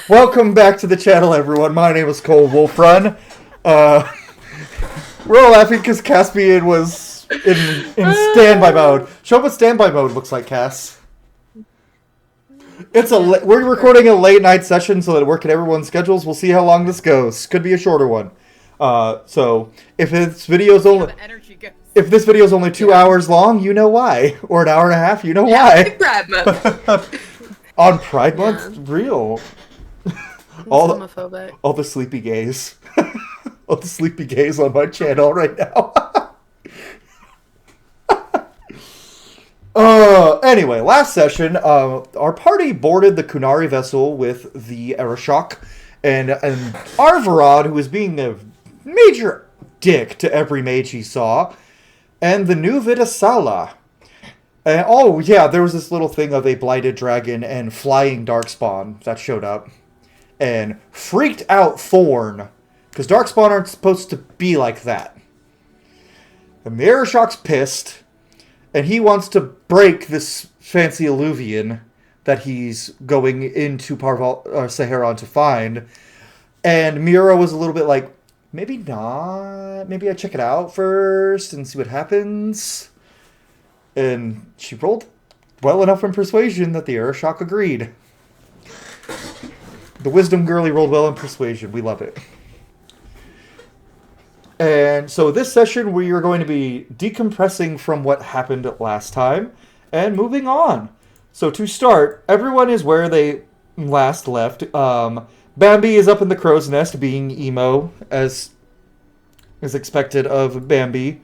Welcome back to the channel, everyone. My name is Cole Wolfrun. Uh, we're all laughing because Caspian was in standby mode. Show what standby mode looks like, Cass. We're recording a late night session so that it works at everyone's schedules. We'll see how long this goes. Could be a shorter one. So if this video's only 2 hours long, you know why, or an hour and a half, you know why. Pride Month. On Pride Month, real. all the sleepy gays. All the sleepy gays on my channel right now. Anyway, last session, our party boarded the Qunari vessel with the Airship, and Arvarad, who was being a major dick to every mage he saw, and the new Vidasala. And oh yeah, there was this little thing of a blighted dragon and flying darkspawn that showed up, and freaked out Thorn, because darkspawn aren't supposed to be like that. And the Airship's pissed, and he wants to break this fancy Illuvian that he's going into Saharan to find. And Mira was a little bit like, maybe not. Maybe I check it out first and see what happens. And she rolled well enough in persuasion that the Airship agreed. The wisdom girly rolled well in persuasion. We love it. And so this session we are going to be decompressing from what happened last time and moving on. So to start, everyone is where they last left. Bambi is up in the crow's nest being emo, as is expected of Bambi.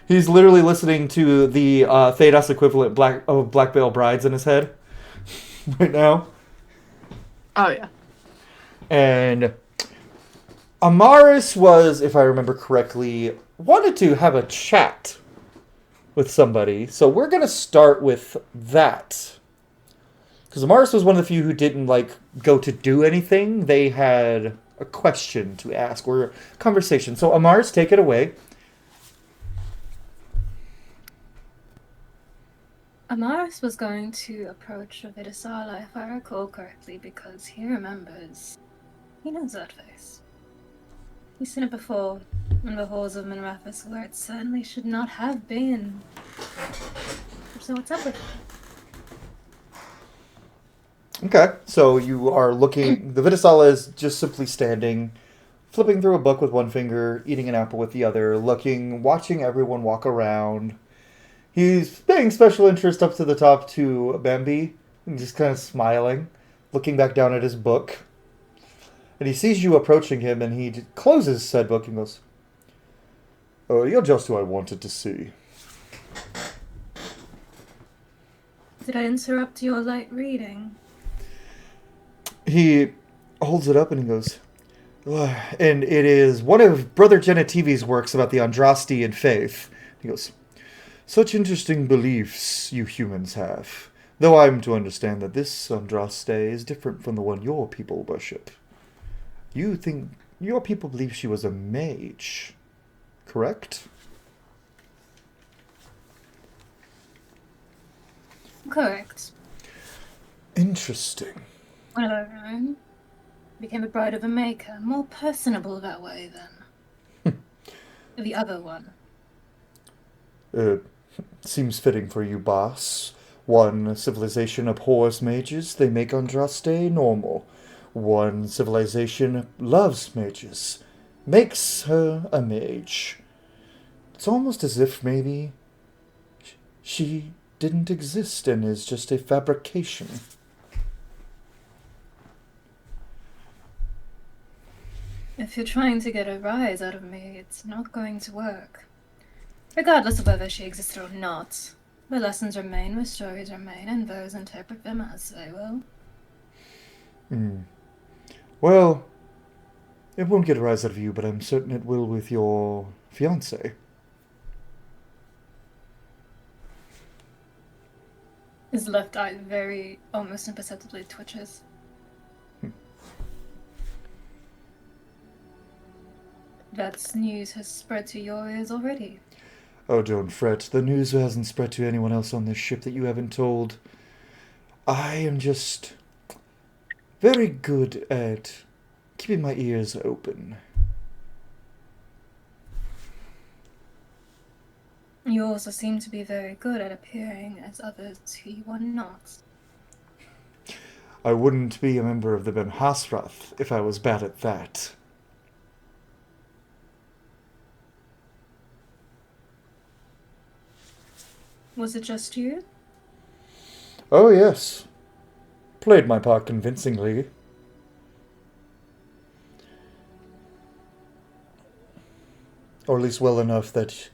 He's literally listening to the Thedas equivalent of Black Veil Brides in his head right now. Oh, yeah. And Amaris was, if I remember correctly, wanted to have a chat with somebody. So we're going to start with that. Because Amaris was one of the few who didn't, go to do anything. They had a question to ask or a conversation. So Amaris, take it away. Amaris was going to approach Vidasala, if I recall correctly, because he remembers. He knows that face. He's seen it before in the halls of Minrathis, where it certainly should not have been. So what's up with it? Okay, so you are looking... The Vidasala is just simply standing, flipping through a book with one finger, eating an apple with the other, looking, watching everyone walk around. He's paying special interest up to the top to Bambi, and just kind of smiling, looking back down at his book. And he sees you approaching him, and he closes said book and goes, "Oh, you're just who I wanted to see." Did I interrupt your light reading? He holds it up and he goes, "Ugh," and it is one of Brother Genetivi's works about the Andraste and faith. He goes, "Such interesting beliefs you humans have, though I'm to understand that this Andraste is different from the one your people worship. You think your people believe she was a mage, correct?" Correct. Interesting. One of our own. Became a bride of a maker. More personable that way, then. The other one. Seems fitting for you, boss. One civilization abhors mages, they make Andraste normal. One civilization loves mages, makes her a mage. It's almost as if maybe she didn't exist and is just a fabrication. If you're trying to get a rise out of me, it's not going to work. Regardless of whether she existed or not, the lessons remain, the stories remain, and those interpret them as they will. Well, it won't get a rise out of you, but I'm certain it will with your fiancé. His left eye very, almost imperceptibly twitches. That news has spread to your ears already. Oh, don't fret. The news hasn't spread to anyone else on this ship that you haven't told. I am just very good at keeping my ears open. You also seem to be very good at appearing as others who you are not. I wouldn't be a member of the Ben Hasrath if I was bad at that. Was it just you? Oh, yes. Played my part convincingly. Or at least well enough that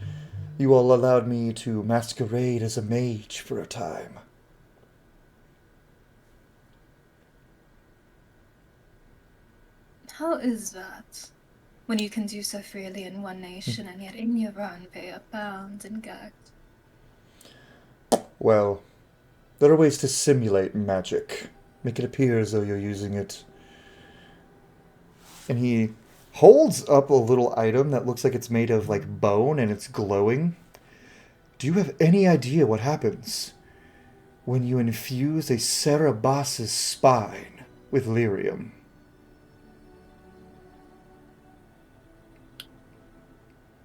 you all allowed me to masquerade as a mage for a time. How is that? When you can do so freely in one nation and yet in your own they are bound and gagged. Well, there are ways to simulate magic. Make it appear as though you're using it. And he holds up a little item that looks like it's made of, like, bone and it's glowing. Do you have any idea what happens when you infuse a Cerebas's spine with lyrium?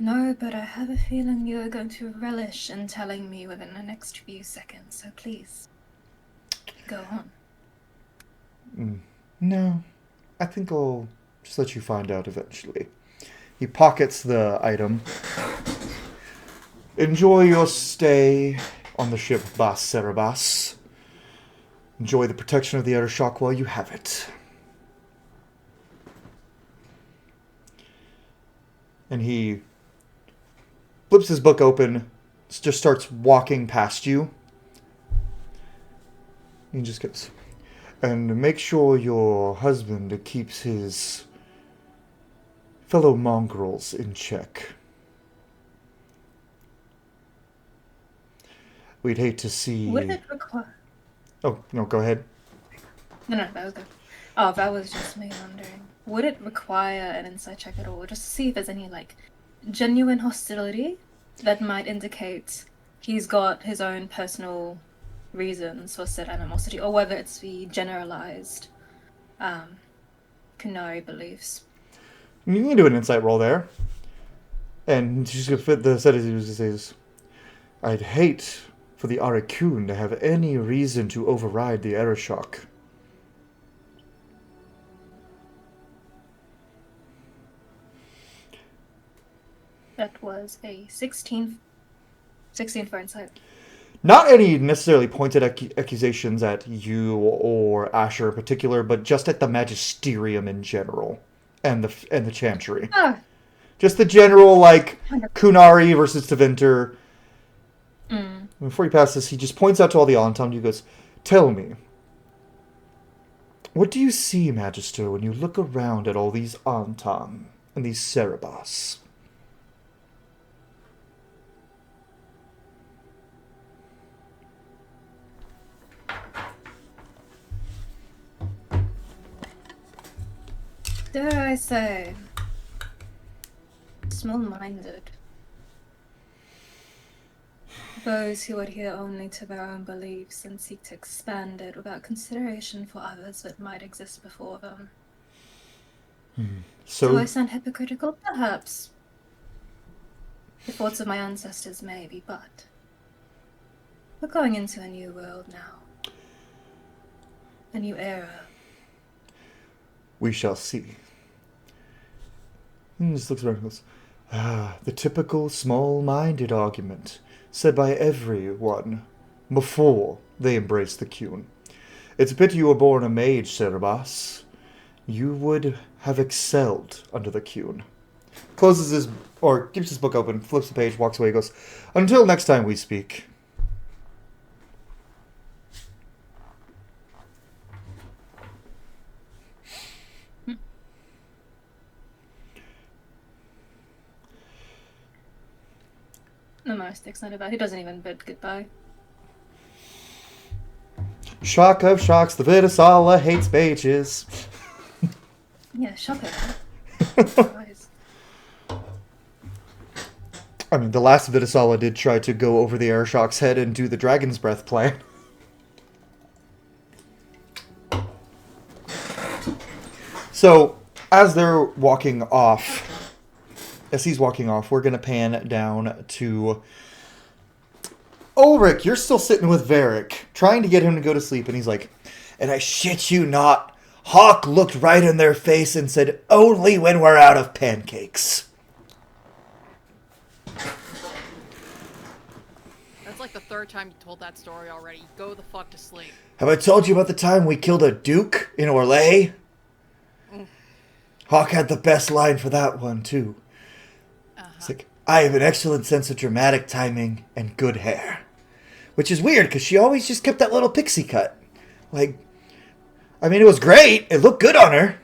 No, but I have a feeling you're going to relish in telling me within the next few seconds, so please, go on. No, I think I'll just let you find out eventually. He pockets the item. Enjoy your stay on the ship Bas Cerebas. Enjoy the protection of the Airshok while you have it. And he flips his book open, just starts walking past you. He just goes, and make sure your husband keeps his fellow mongrels in check. We'd hate to see... Would it require... Oh, no, go ahead. No, that was good. Oh, that was just me wondering. Would it require an insight check at all, just to see if there's any, like, genuine hostility that might indicate he's got his own personal reasons for said animosity, or whether it's the generalized Qunari beliefs? You can do an insight roll there. And she's going to fit the set as he says, I'd hate for the Arakun to have any reason to override the Airshok. That was a 16 for insight. Not any necessarily pointed accusations at you or Asher in particular, but just at the Magisterium in general and the Chantry. Ah. Just the general, like, Qunari versus Tevinter. Before he passes, he just points out to all the Anton. He goes, tell me, what do you see, Magister, when you look around at all these Anton and these Cerebas? Dare I say, small-minded. Those who adhere only to their own beliefs and seek to expand it without consideration for others that might exist before them. So Do I sound hypocritical? Perhaps. The thoughts of my ancestors maybe, but we're going into a new world now. A new era. We shall see. He just looks around and goes, the typical small-minded argument said by everyone before they embraced the Qun. It's a pity you were born a mage, Cerebas. You would have excelled under the Qun. Closes his, or keeps his book open, flips the page, walks away, goes, until next time we speak. No, Mystic's not about. He doesn't even bid goodbye. Shock of shocks, the Vidasala hates mages. Yeah, shock it. I mean, the last Vidasala did try to go over the Airshok's head and do the Dragon's Breath plan. So, as they're walking off, as he's walking off, we're going to pan down to Ulrich. You're still sitting with Varric, trying to get him to go to sleep, and he's like, and I shit you not, Hawk looked right in their face and said, only when we're out of pancakes. That's like the third time you told that story already. Go the fuck to sleep. Have I told you about the time we killed a duke in Orlais? Hawk had the best line for that one, too. It's like, I have an excellent sense of dramatic timing and good hair. Which is weird, because she always just kept that little pixie cut. Like, I mean, it was great. It looked good on her.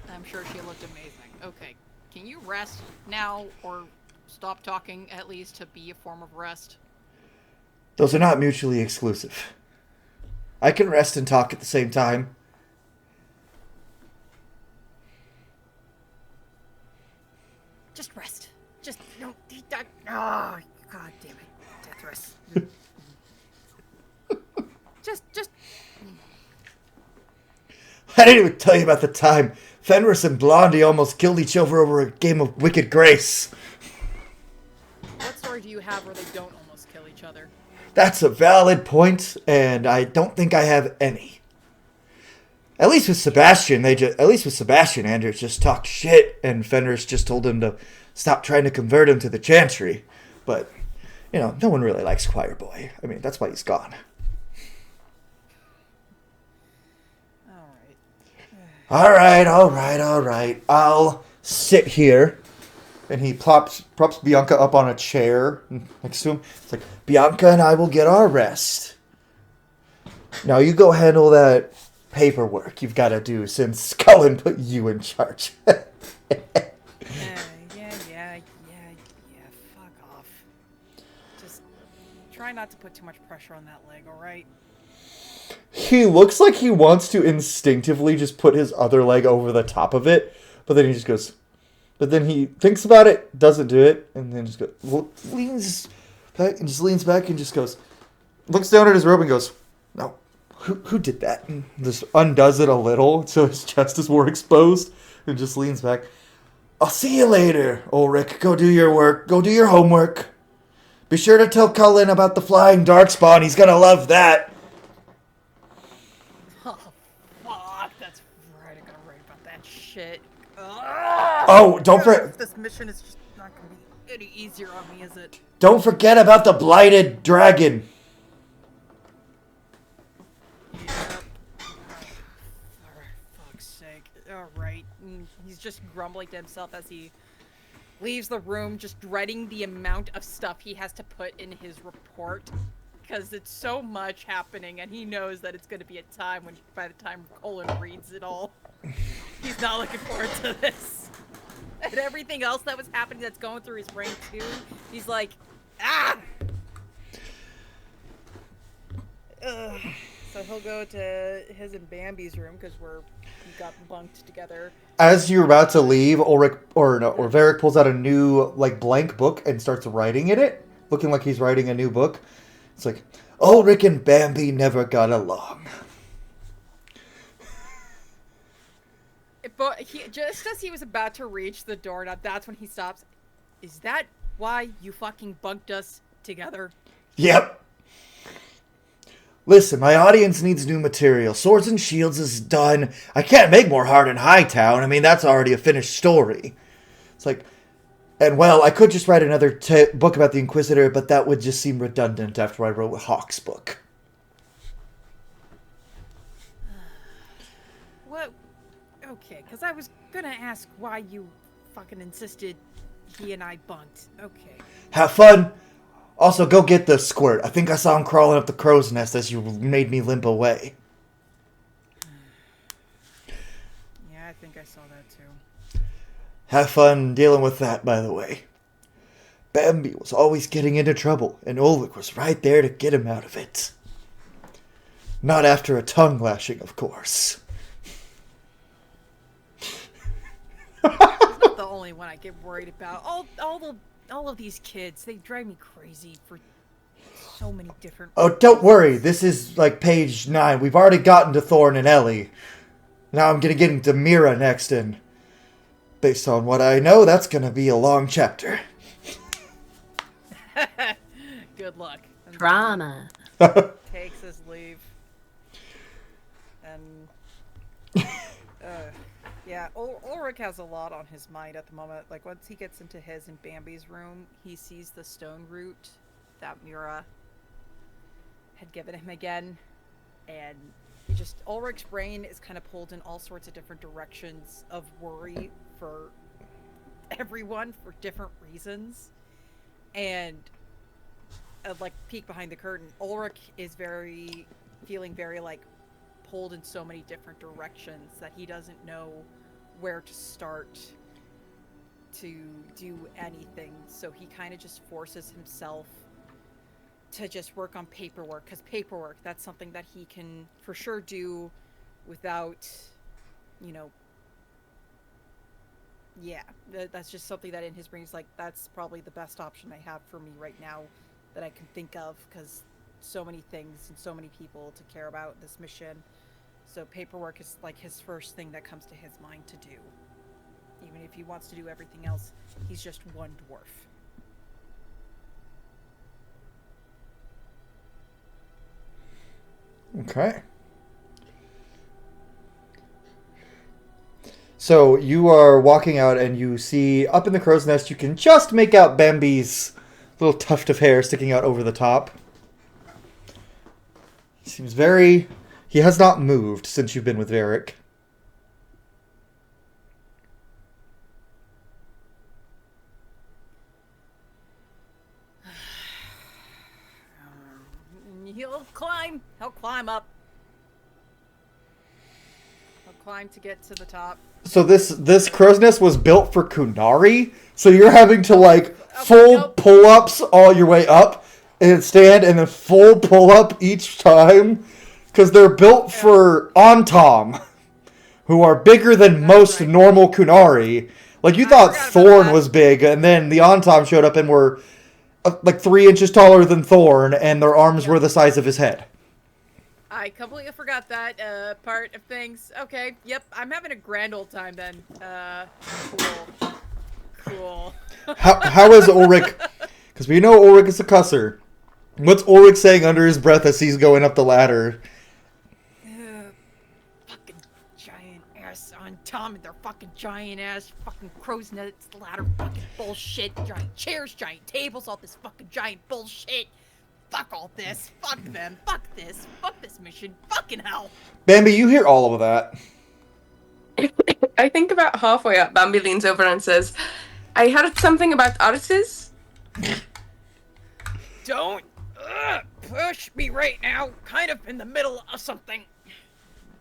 I'm sure she looked amazing. Okay, can you rest now, or stop talking at least to be a form of rest? Those are not mutually exclusive. I can rest and talk at the same time. Just rest. Just no. Oh, god damn it. Death rest. just. I didn't even tell you about the time Fenris and Blondie almost killed each other over a game of Wicked Grace. What story do you have where they don't almost kill each other? That's a valid point, and I don't think I have any. At least with Sebastian, Anders just talked shit, and Fenris just told him to stop trying to convert him to the Chantry. But, no one really likes Choir Boy. I mean, that's why he's gone. All right. I'll sit here. And he props Bianca up on a chair next to him. It's like, Bianca and I will get our rest. Now you go handle that paperwork you've got to do since Cullen put you in charge. Yeah, fuck off. Just try not to put too much pressure on that leg, alright? He looks like he wants to instinctively just put his other leg over the top of it, but then he just goes... But then he thinks about it, doesn't do it, and then just leans back and just goes, looks down at his robe and goes, no, who did that? And just undoes it a little so his chest is more exposed and just leans back. I'll see you later, Ulrich. Go do your work. Go do your homework. Be sure to tell Cullen about the flying darkspawn. He's gonna love that. Oh, fuck. That's right. I gotta write about that shit. Oh, don't forget. This mission is just not gonna be any easier on me, is it? Don't forget about the blighted dragon. Yep. For fuck's sake. Alright. He's just grumbling to himself as he leaves the room, just dreading the amount of stuff he has to put in his report. Because it's so much happening, and he knows that it's going to be a time when, by the time Colin reads it all, he's not looking forward to this. And everything else that was happening that's going through his brain, too, he's like, ah! So he'll go to his and Bambi's room, because we got bunked together. As you're about to leave, Varric pulls out a new, blank book and starts writing in it, looking like he's writing a new book. It's like, Ulrich and Bambi never got along. But just as he was about to reach the door, now that's when he stops. Is that why you fucking bunked us together? Yep. Listen, my audience needs new material. Swords and Shields is done. I can't make more Hard in Hightown. I mean, that's already a finished story. It's like... And, well, I could just write another book about the Inquisitor, but that would just seem redundant after I wrote Hawk's book. What? Okay, because I was gonna ask why you fucking insisted he and I bunked. Okay. Have fun. Also, go get the squirt. I think I saw him crawling up the crow's nest as you made me limp away. Yeah, I think I saw that too. Have fun dealing with that, by the way. Bambi was always getting into trouble, and Ulrich was right there to get him out of it. Not after a tongue lashing, of course. He's not the only one I get worried about. All of these kids, they drive me crazy for so many different... Oh, don't worry. This is like page 9. We've already gotten to Thorn and Ellie. Now I'm gonna get into Mira next, and based on what I know, that's gonna be a long chapter. Good luck. And Drama. takes his leave. And yeah, Ulrich has a lot on his mind at the moment. Like, once he gets into his and Bambi's room, he sees the stone root that Mira had given him again, and Ulrich's brain is kind of pulled in all sorts of different directions of worry for everyone for different reasons. And like, peek behind the curtain, Ulrich is feeling very like pulled in so many different directions that he doesn't know where to start to do anything. So he kind of just forces himself to just work on paperwork, because paperwork, that's something that he can for sure do without, you know, yeah, that's just something that in his brain is like, that's probably the best option I have for me right now that I can think of, because so many things and so many people to care about in this mission. So paperwork is like his first thing that comes to his mind to do. Even if he wants to do everything else, he's just one dwarf. Okay. So you are walking out and you see up in the crow's nest, you can just make out Bambi's little tuft of hair sticking out over the top. Seems very... He has not moved since you've been with Varric. He'll climb up. He'll climb to get to the top. So this crow's nest was built for Qunari, so you're having to like full pull-ups all your way up and stand and then full pull-up each time, because they're built for Ontom, who are bigger than most normal Qunari. Like, you thought Thorn was big, and then the Ontom showed up and were like 3 inches taller than Thorn, and their arms were the size of his head. I completely forgot that part of things. Okay, yep, I'm having a grand old time then. Cool. How is Ulrich? Because we know Ulrich is a cusser. What's Ulrich saying under his breath as he's going up the ladder? Fucking giant ass on Tom and their fucking giant ass fucking crow's nest ladder fucking bullshit. Giant chairs, giant tables, all this fucking giant bullshit. Fuck all this. Fuck them. Fuck this. Fuck this mission. Fucking hell. Bambi, you hear all of that. I think about halfway up, Bambi leans over and says, I heard something about artists. Don't push me right now. Kind of in the middle of something.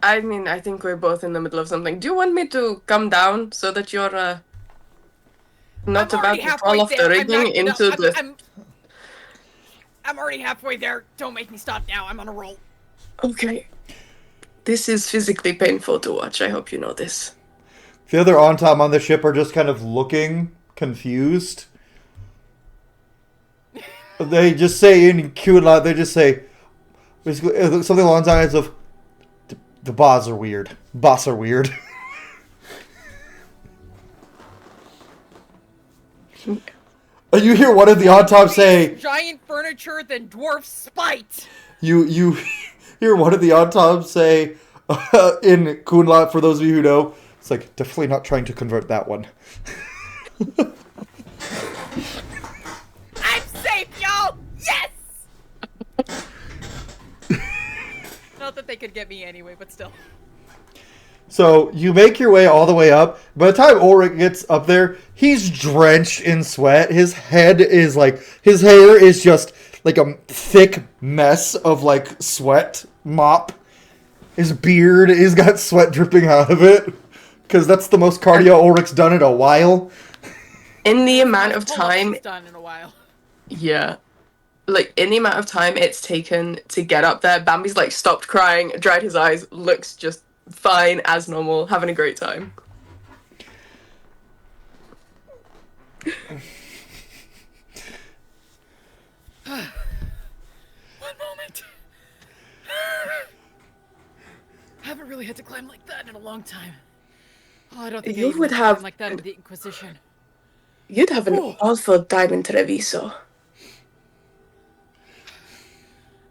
I mean, I think we're both in the middle of something. Do you want me to come down so that you're not about to fall off the rigging into the... I'm already halfway there. Don't make me stop now. I'm on a roll. Okay. This is physically painful to watch. I hope you know this. The other Ontom on the ship are just kind of looking confused. They just say in Qunari, they just say basically something along the lines of, the boss are weird. Boss are weird. You hear one of the Ontom say, giant furniture than dwarf spite. You hear one of the Ontom say in Qunari, for those of you who know, it's like, definitely not trying to convert that one. I'm safe, y'all! Yes! Not that they could get me anyway, but still. So you make your way all the way up. By the time Ulrich gets up there, he's drenched in sweat. His head is like, his hair is just like a thick mess of like sweat mop. His beard, he's got sweat dripping out of it. Because that's the most cardio Ulrich's done in a while. In the amount of time... done in a while. Yeah. Like, in the amount of time it's taken to get up there, Bambi's like stopped crying, dried his eyes, looks just fine as normal, having a great time. really had to climb like that in a long time. Oh, I don't think I You even would had to climb have... like that in the Inquisition. You'd have an Ooh. awful time in Treviso.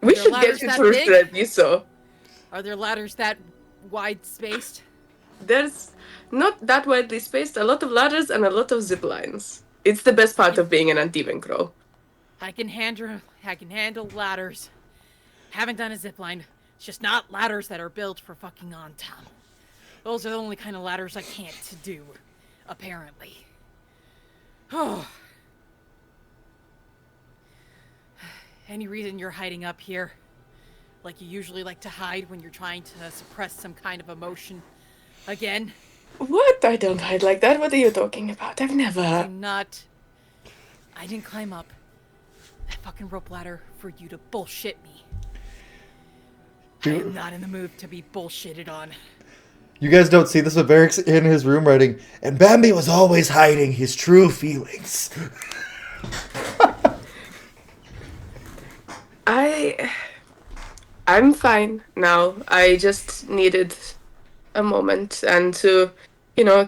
Are We there should ladders get you that through big? Treviso. Are there ladders that wide-spaced? There's not that widely spaced, a lot of ladders and a lot of zip lines. It's the best part of being an Antivan Crow. I can handle ladders. Haven't done a zipline. It's just not ladders that are built for fucking on town. Those are the only kind of ladders I can't do, apparently. Oh. Any reason you're hiding up here? Like you usually like to hide when you're trying to suppress some kind of emotion? Again? What? I don't hide like that. What are you talking about? I've never... I didn't climb up that fucking rope ladder for you to bullshit me. I am not in the mood to be bullshitted on. You guys don't see this, but Varric's in his room writing, and Bambi was always hiding his true feelings. I'm fine now. I just needed a moment and to,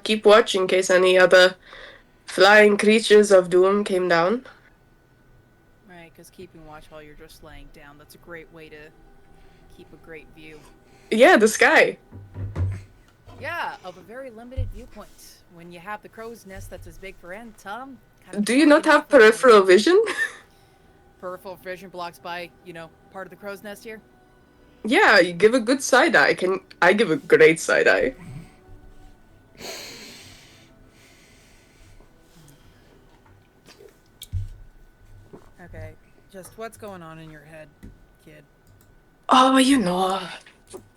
keep watch in case any other flying creatures of doom came down. Right, because keeping watch while you're just laying down, that's a great way to keep a great view. Yeah, the sky. Yeah, of a very limited viewpoint. When you have the crow's nest that's as big for end, Tom... Do you not have peripheral vision? Peripheral vision blocks by, part of the crow's nest here? Yeah, you give a good side eye. I give a great side eye. Okay, just what's going on in your head, kid? Oh,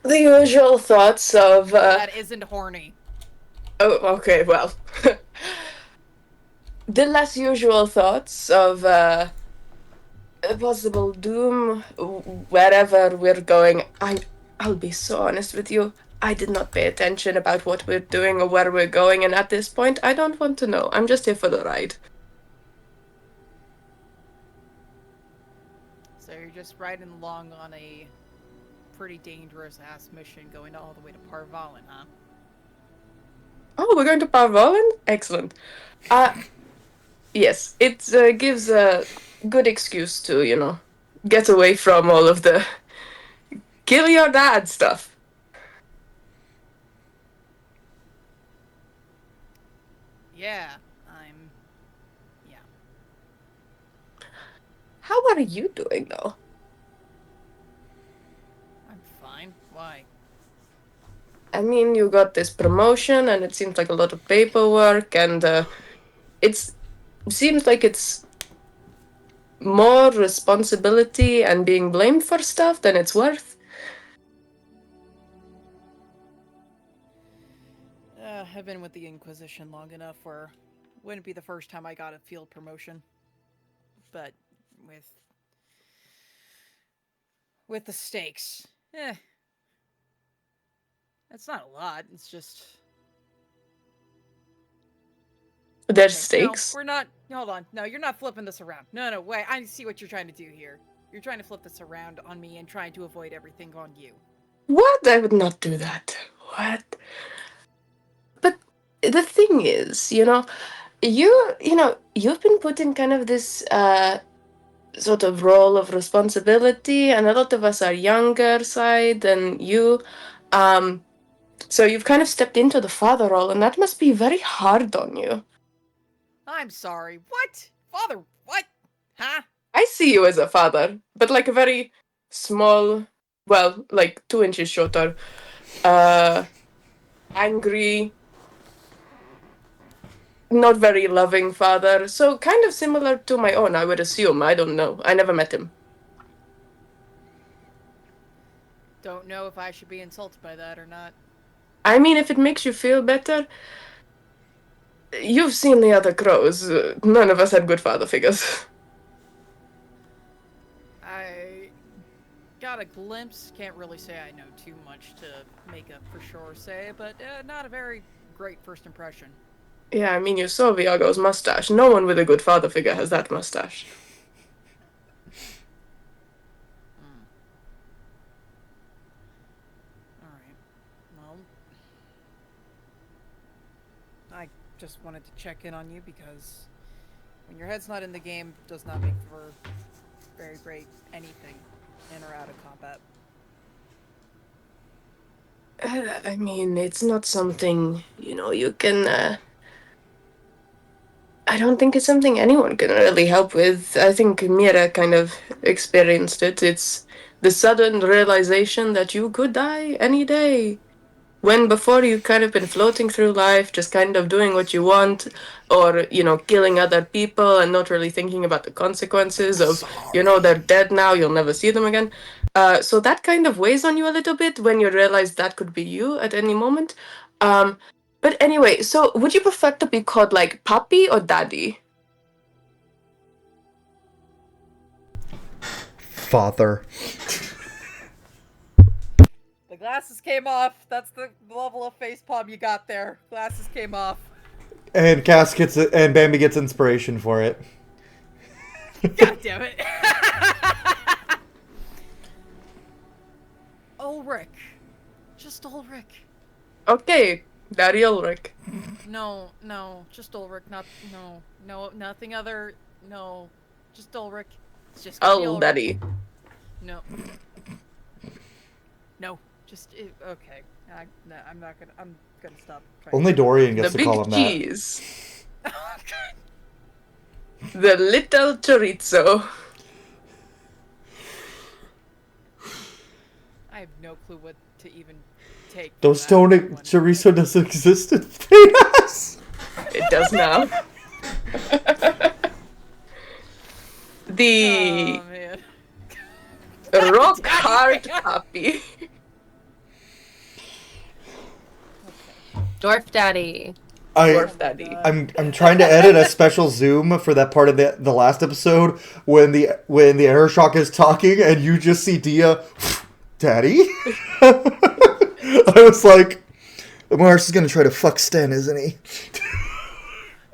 the usual thoughts of, That isn't horny. Oh, okay, well. The less usual thoughts of, a possible doom wherever we're going. I'll be so honest with you. I did not pay attention about what we're doing or where we're going, and at this point, I don't want to know. I'm just here for the ride. So you're just riding along on a pretty dangerous-ass mission going all the way to Parvalin, huh? Oh, we're going to Parvalin? Excellent. Yes, it gives a good excuse to, get away from all of the kill your dad stuff. Yeah. How are you doing, though? I'm fine. Why? I mean, you got this promotion, and it seems like a lot of paperwork, and it seems like it's more responsibility and being blamed for stuff than it's worth. I've been with the Inquisition long enough where it wouldn't be the first time I got a field promotion. But with the stakes, it's not a lot. It's just There's stakes. No, we're not. Hold on. No, you're not flipping this around. No, wait. I see what you're trying to do here. You're trying to flip this around on me and trying to avoid everything on you. What? I would not do that. What? But the thing is, you've been put in kind of this sort of role of responsibility, and a lot of us are younger side than you. So you've kind of stepped into the father role, and that must be very hard on you. I'm sorry. What? Father, what? Huh? I see you as a father, but like a very small, well, like 2 inches shorter, angry, not very loving father. So kind of similar to my own, I would assume. I don't know. I never met him. Don't know if I should be insulted by that or not. I mean, if it makes you feel better, you've seen the other crows. None of us had good father figures. I got a glimpse. Can't really say I know too much to make a for sure say, but not a very great first impression. Yeah, I mean, you saw Viago's mustache. No one with a good father figure has that mustache. Well, I just wanted to check in on you because when your head's not in the game, it does not make for very great anything in or out of combat. I mean, it's not something, you can. I don't think it's something anyone can really help with. I think Mira kind of experienced it. It's the sudden realization that you could die any day. When before you kind of been floating through life, just kind of doing what you want, or, killing other people and not really thinking about the consequences of, they're dead now, you'll never see them again. So that kind of weighs on you a little bit when you realize that could be you at any moment. Um, but anyway, so would you prefer to be called like Papi or Daddy? Father. The glasses came off. That's the level of facepalm you got there. Glasses came off. And Cass gets it, and Bambi gets inspiration for it. God damn it. Ulrich. Just Ulrich. Okay, Daddy Ulrich. No, just Ulrich. No, nothing other. No, just Ulrich. It's just gonna be Oh, Ulrich. Daddy. No, just okay. No, I'm not gonna. I'm gonna stop. Only Dorian The gets to call big him that. cheese. The little chorizo. I have no clue what to even take. Those from that don't. one. Chorizo doesn't exist in Vegas. It does now. The Oh man. rock hard puppy. Dwarf Daddy. Dwarf Daddy. I'm trying to edit a special zoom for that part of the last episode when the Airshok is talking and you just see Dia, Daddy. I was like, Mars is gonna try to fuck Sten, isn't he?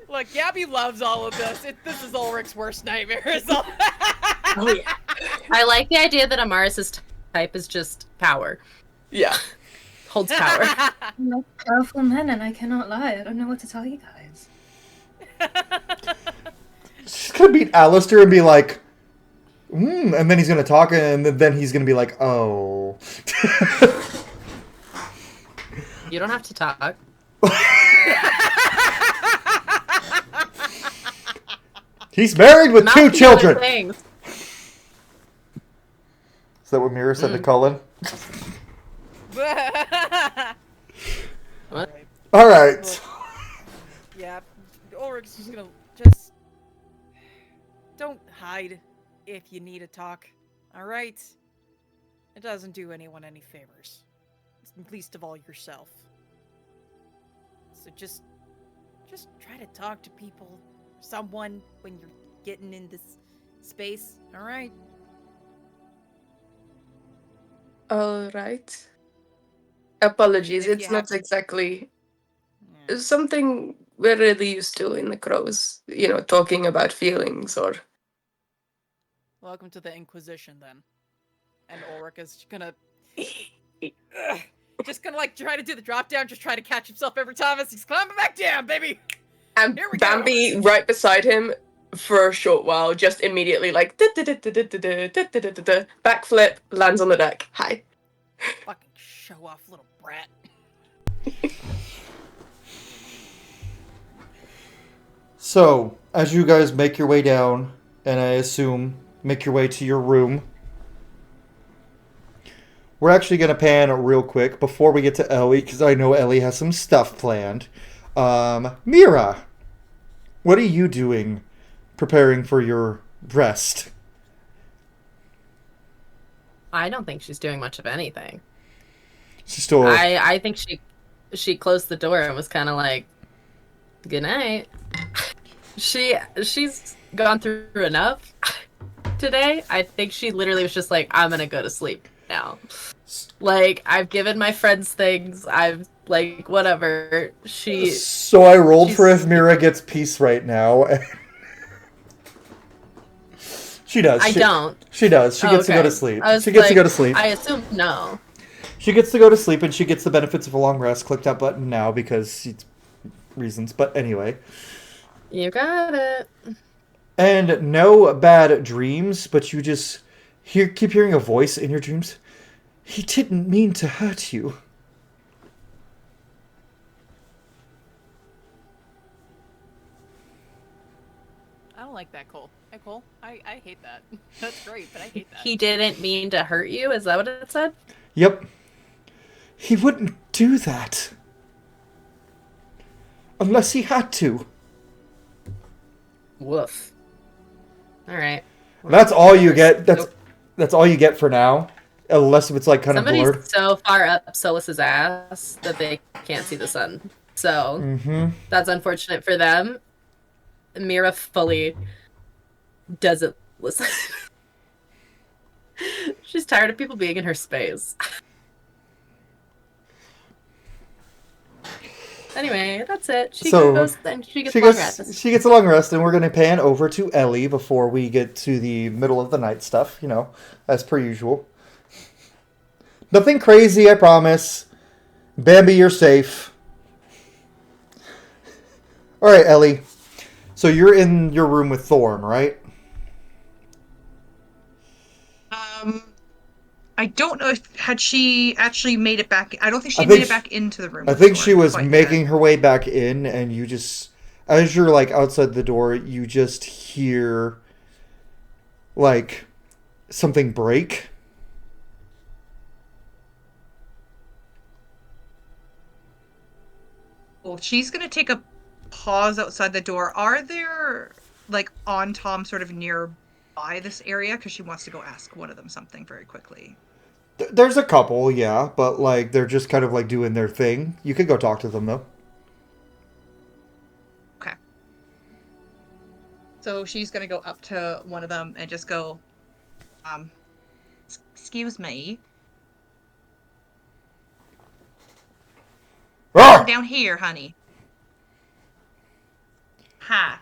Look, Gabby loves all of this. This is Ulrich's worst nightmare. Oh yeah. I like the idea that Amaris's type is just power. Yeah. Holds power. I'm a powerful man, and I cannot lie. I don't know what to tell you guys. She's gonna beat Alistair and be like, and then he's gonna talk and then he's gonna be like, oh. You don't have to talk. He's married with Not 2 the children. other things. Is that what Mira said to Cullen? What? All right. Yeah, Ulrich's just gonna don't hide if you need to talk. All right. It doesn't do anyone any favors, least of all yourself. So just try to talk to people, someone when you're getting in this space. All right. All right. Apologies, If you it's have not to- exactly Yeah. something we're really used to in the crows. Talking about feelings or. Welcome to the Inquisition, then. And Ulrich is gonna just gonna try to do the drop down, just try to catch himself every time as he's climbing back down, baby. And Here we go. Bambi right beside him for a short while, just immediately backflip, lands on the deck. Hi. Fucking show off, little brat. So, as you guys make your way down, and I assume make your way to your room, we're actually going to pan real quick before we get to Ellie, because I know Ellie has some stuff planned. Mira, what are you doing preparing for your rest? I don't think she's doing much of anything. She's still... I think she closed the door and was kind of like, good night. She's gone through enough today. I think she literally was just like, I'm gonna go to sleep now. Like, I've given my friends things. I've, like, whatever. So I rolled for if Mira gets peace right now. She does. I don't. She does. She gets to go to sleep. She gets to go to sleep. I assume no. She gets to go to sleep, and she gets the benefits of a long rest. Click that button now because it's reasons. But anyway. You got it. And no bad dreams, but you just keep hearing a voice in your dreams. He didn't mean to hurt you. I don't like that, Cole. Hey, Cole, I hate that. That's great, but I hate that. He didn't mean to hurt you? Is that what it said? Yep. He wouldn't do that. Unless he had to. Woof. Alright. That's all you get. That's all you get for now. Unless it's like kind Somebody's of blurred. so far up Solis's ass that they can't see the sun. So that's unfortunate for them. Mira fully doesn't listen. She's tired of people being in her space. Anyway, that's it. She goes and she gets a long rest. She gets a long rest, and we're going to pan over to Ellie before we get to the middle of the night stuff, you know, as per usual. Nothing crazy, I promise. Bambi, you're safe. All right, Ellie. So you're in your room with Thorn, right? I don't know if had she actually made it back. I don't think she made it back into the room. I think she was making her way back in, and you just, as you're like outside the door, you just hear like something break. Well, she's gonna take a pause outside the door. Are there like on Tom sort of nearby this area? Because she wants to go ask one of them something very quickly. There's a couple, yeah, but like they're just kind of like doing their thing. You could go talk to them though. Okay. So she's gonna go up to one of them and just go, excuse me. Ah! Down here, honey. Hi.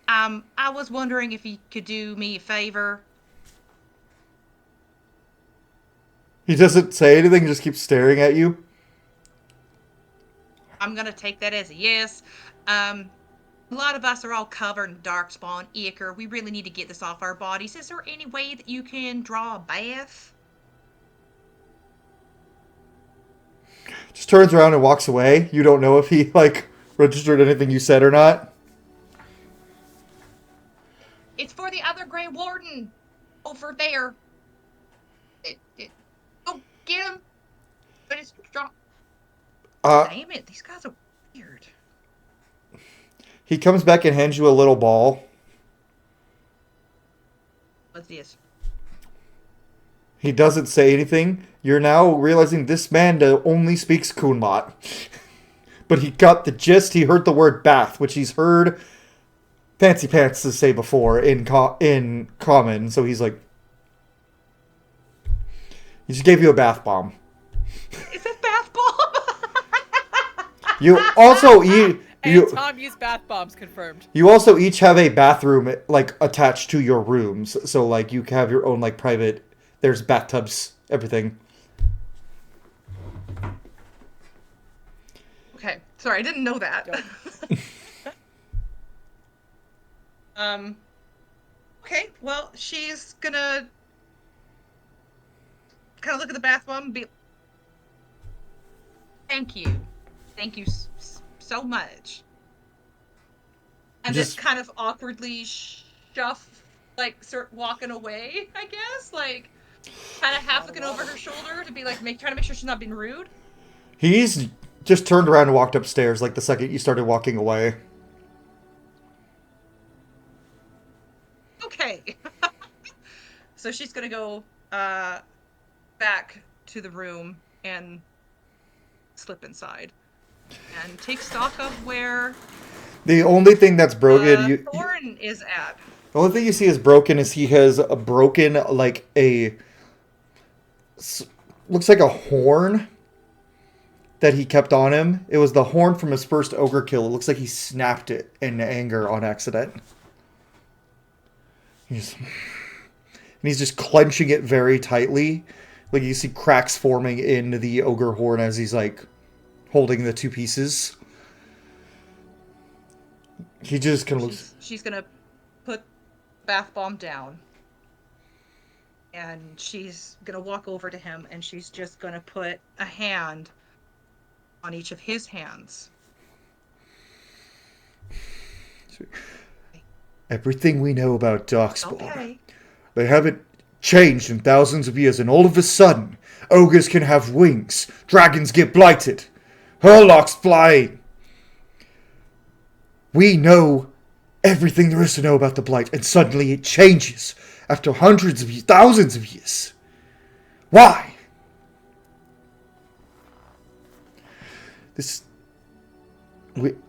I was wondering if you could do me a favor. He doesn't say anything, just keeps staring at you. I'm gonna take that as a yes. A lot of us are all covered in darkspawn ichor. We really need to get this off our bodies. Is there any way that you can draw a bath? Just turns around and walks away. You don't know if he like registered anything you said or not. It's for the other Grey Warden over there. Go get him. But it's strong. Damn it, these guys are weird. He comes back and hands you a little ball. What's this? He doesn't say anything. You're now realizing this man only speaks Kunlat. But he got the gist. He heard the word bath, which he's heard Fancy Pants say before in common. So he's like, he just gave you a bath bomb. Is it bath bomb? You also Tom used bath bombs, confirmed. You also each have a bathroom like attached to your rooms, so like you have your own like private. There's bathtubs, everything. Okay, sorry, I didn't know that. Okay, well, she's gonna kind of look at the bath bomb and be, thank you so much. And just kind of awkwardly start walking away, I guess, like kind of half looking over her shoulder to be like, trying to make sure she's not being rude. He's just turned around and walked upstairs like the second you started walking away. Okay. So she's gonna go back to the room and slip inside and take stock of where The only thing that's broken, Thorn is at. The only thing you see is broken is he has a broken like looks like a horn that he kept on him. It was the horn from his first ogre kill. It looks like he snapped it in anger on accident. He's just clenching it very tightly Like, you see cracks forming in the ogre horn as he's, like, holding the two pieces. He just kind of looks... She's gonna put bath bomb down. And she's gonna walk over to him, and she's just gonna put a hand on each of his hands. Everything we know about Darkspawn. Okay. They haven't changed in thousands of years, and all of a sudden, ogres can have wings, dragons get blighted, hurlocks fly. We know everything there is to know about the blight, and suddenly it changes after hundreds of years, thousands of years. Why? This... Let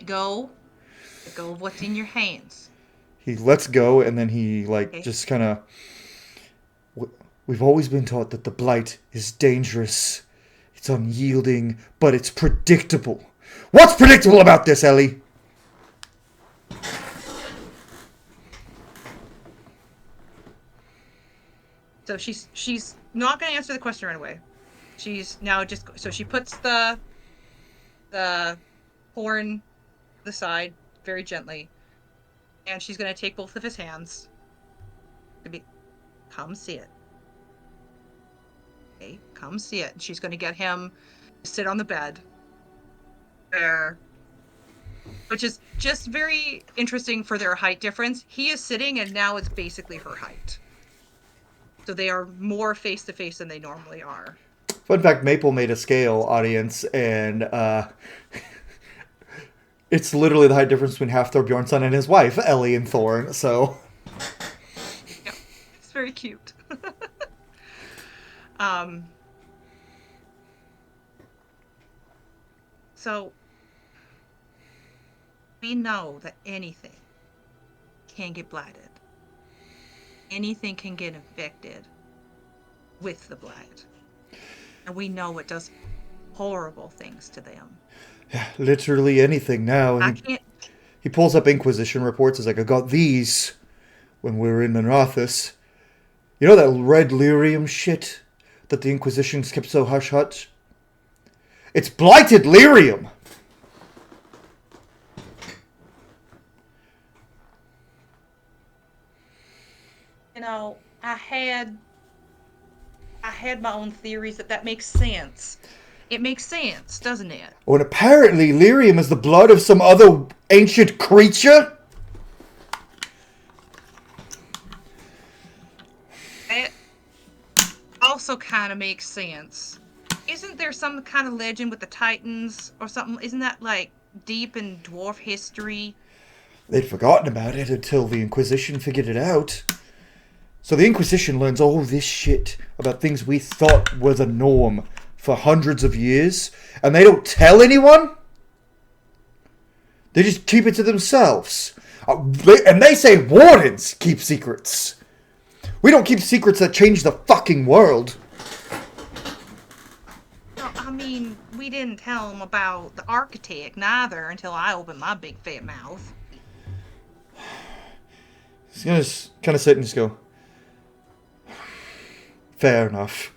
go. Let go of what's in your hands. He lets go, and then he, like, Okay. just kind of... We've always been taught that the blight is dangerous. It's unyielding, but it's predictable. What's predictable about this, Ellie? So she's not going to answer the question right away. She's now just... So she puts the horn to the side very gently. And she's going to take both of his hands. Come sit. Okay, come sit. And she's going to get him to sit on the bed. There. Which is just very interesting for their height difference. He is sitting, and now it's basically her height. So they are more face-to-face than they normally are. Fun fact, Maple made a scale, audience, and it's literally the height difference between Halfthor Bjornsson and his wife, Ellie and Thorn, so... Yeah, it's very cute. So, we know that anything can get blighted. Anything can get infected with the blight. And we know it does horrible things to them. Yeah, literally anything now. I And can't... he pulls up Inquisition reports. He's like, I got these when we were in Monrothus. You know that red lyrium shit that the Inquisitions kept so hush-hush? It's blighted lyrium! You know, I had my own theories that makes sense. It makes sense, doesn't it? Oh, and apparently lyrium is the blood of some other ancient creature? It also kind of makes sense. Isn't there some kind of legend with the Titans or something? Isn't that, like, deep in dwarf history? They'd forgotten about it until the Inquisition figured it out. So the Inquisition learns all this shit about things we thought were the norm for hundreds of years, and they don't tell anyone? They just keep it to themselves. And they say wardens keep secrets. We don't keep secrets that change the fucking world. No, I mean, we didn't tell them about the architect neither until I opened my big fat mouth. He's gonna kind of sit and just go, fair enough.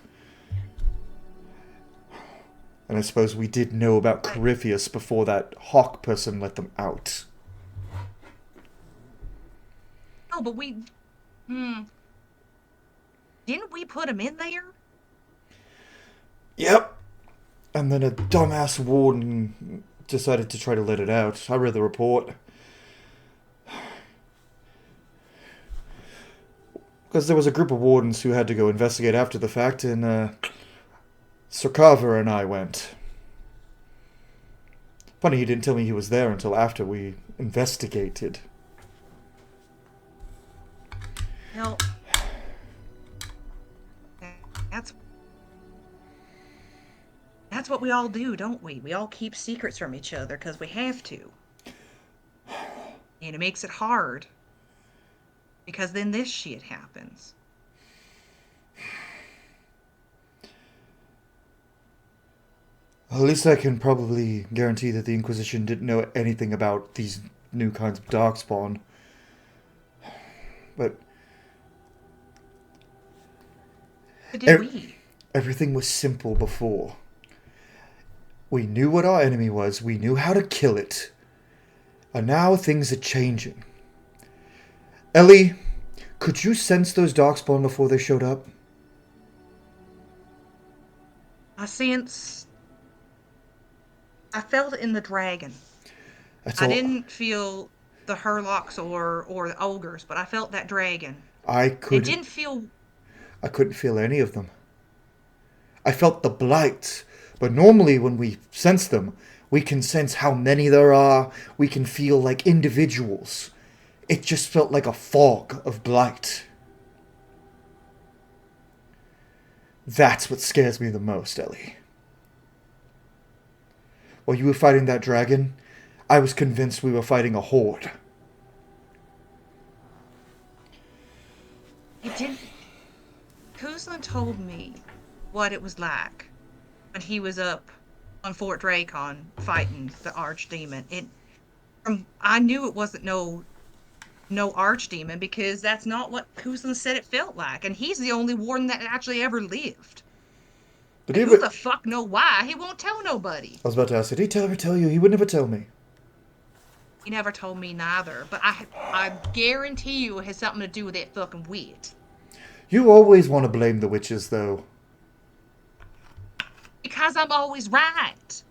And I suppose we did know about Corypheus before that hawk person let them out. No, but we... Didn't we put him in there? Yep. And then a dumbass warden decided to try to let it out. I read the report. Because there was a group of wardens who had to go investigate after the fact, and Sarkava and I went. Funny he didn't tell me he was there until after we investigated. No. That's what we all do, don't we? We all keep secrets from each other because we have to. And it makes it hard. Because then this shit happens. Well, at least I can probably guarantee that the Inquisition didn't know anything about these new kinds of Darkspawn. But But did we? Everything was simple before. We knew what our enemy was. We knew how to kill it. And now things are changing. Ellie, could you sense those darkspawn before they showed up? I felt it in the dragon. That's I all. didn't feel the Hurlocks or the ogres, but I felt that dragon. I It didn't feel. I couldn't feel any of them. I felt the blight, but normally when we sense them, we can sense how many there are. We can feel like individuals. It just felt like a fog of blight. That's what scares me the most, Ellie. While you were fighting that dragon, I was convinced we were fighting a horde. It didn't. Kuzlan told me what it was like when he was up on Fort Dracon fighting the archdemon. I knew it wasn't no archdemon because that's not what Kuzlan said it felt like, and he's the only warden that actually ever lived. Who the fuck know why? He won't tell nobody. I was about to ask, did he ever tell you? He would never tell me. He never told me neither, but I guarantee you it has something to do with that fucking witch. You always want to blame the witches, though. Because I'm always right.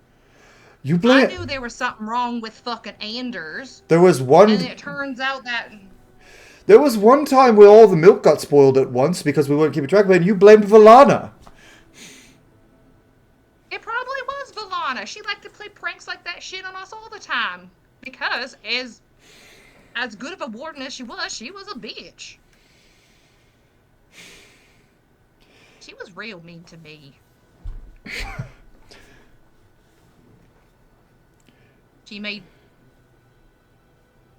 You blame. I knew there was something wrong with fucking Anders. There was one. And it turns out that. There was one time where all the milk got spoiled at once because we weren't keeping track of it, and you blamed Valana. It probably was Valana. She liked to play pranks like that shit on us all the time. Because as good of a warden as she was a bitch. She was real mean to me. She made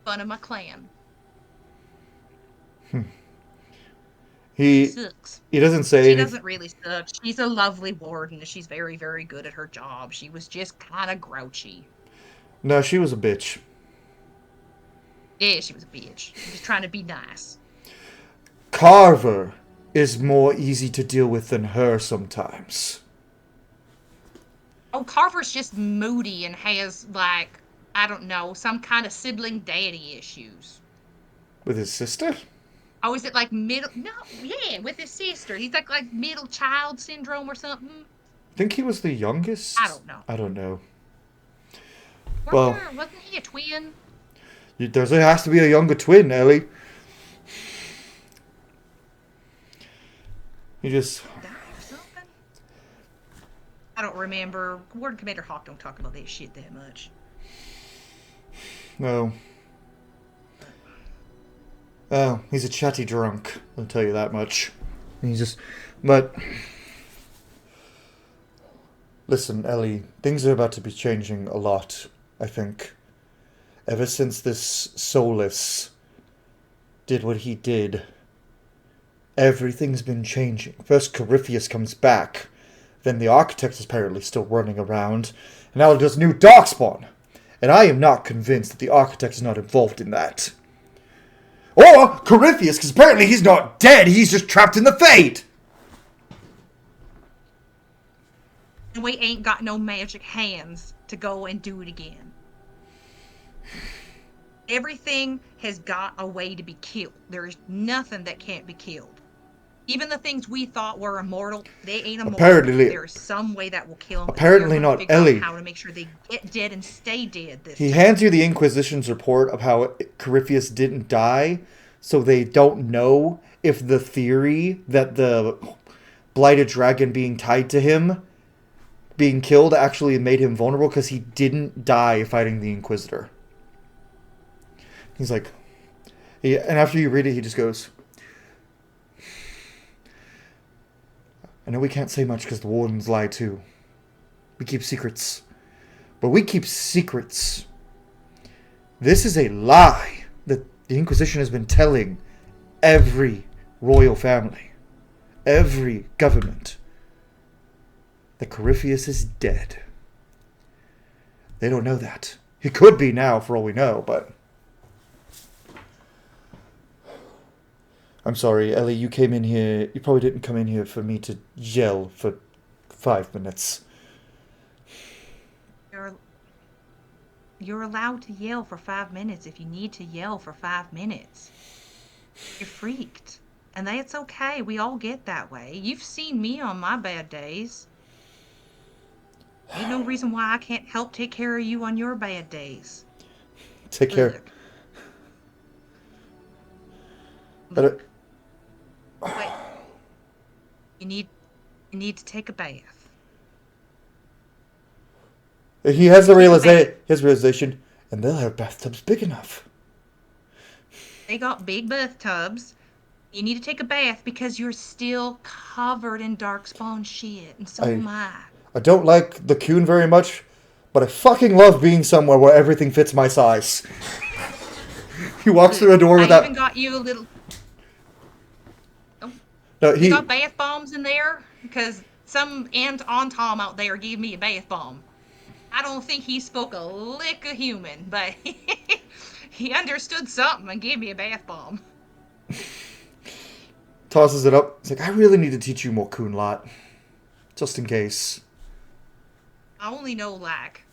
fun of my clan. He sucks. He doesn't say She anything. doesn't really suck. She's a lovely warden. She's very, very good at her job. She was just kind of grouchy. No, she was a bitch. Yeah, she was a bitch. She was trying to be nice. Carver is more easy to deal with than her sometimes. Oh, Carver's just moody and has, like, I don't know, some kind of sibling daddy issues. With his sister? Oh, is it like middle? No, yeah, with his sister. He's like middle child syndrome or something. I think he was the youngest? I don't know. I don't know. Wasn't he a twin? There has to be a younger twin, Ellie. You just... Died or something? I don't remember. Warden Commander Hawk don't talk about that shit that much. No. Oh, he's a chatty drunk. I'll tell you that much. He's just... But... Listen, Ellie, things are about to be changing a lot, I think. Ever since this Solus did what he did, everything's been changing. First, Corypheus comes back. Then the Architect is apparently still running around. And now there's new Darkspawn. And I am not convinced that the Architect is not involved in that. Or Corypheus, because apparently he's not dead. He's just trapped in the Fade. And we ain't got no magic hands to go and do it again. Everything has got a way to be killed. There is nothing that can't be killed. Even the things we thought were immortal, they ain't immortal. Apparently, there is some way that will kill them. Apparently not Ellie. How to make sure they get dead and stay dead. He hands you the Inquisition's report of how Corypheus didn't die, so they don't know if the theory that the blighted dragon being tied to him, being killed, actually made him vulnerable because he didn't die fighting the Inquisitor. He's like, and after you read it, he just goes, I know we can't say much because the wardens lie too. We keep secrets. But we keep secrets. This is a lie that the Inquisition has been telling every royal family, every government, that Corypheus is dead. They don't know that. He could be now, for all we know, but... I'm sorry, Ellie, you came in here... You probably didn't come in here for me to yell for 5 minutes. You're allowed to yell for 5 minutes if you need to yell for 5 minutes. You're freaked. And that's okay. We all get that way. You've seen me on my bad days. Ain't no reason why I can't help take care of you on your bad days. Take care. Look. Wait. You need to take a bath. He has the realization, and they'll have bathtubs big enough. They got big bathtubs. You need to take a bath because you're still covered in darkspawn shit, and so am I. I don't like the Qun very much, but I fucking love being somewhere where everything fits my size. He walks through a door I without... even got you a little... No, You got bath bombs in there? Because some ant on Tom out there gave me a bath bomb. I don't think he spoke a lick of human, but he understood something and gave me a bath bomb. Tosses it up. He's like, I really need to teach you more Qun lot. Just in case. I only know, like,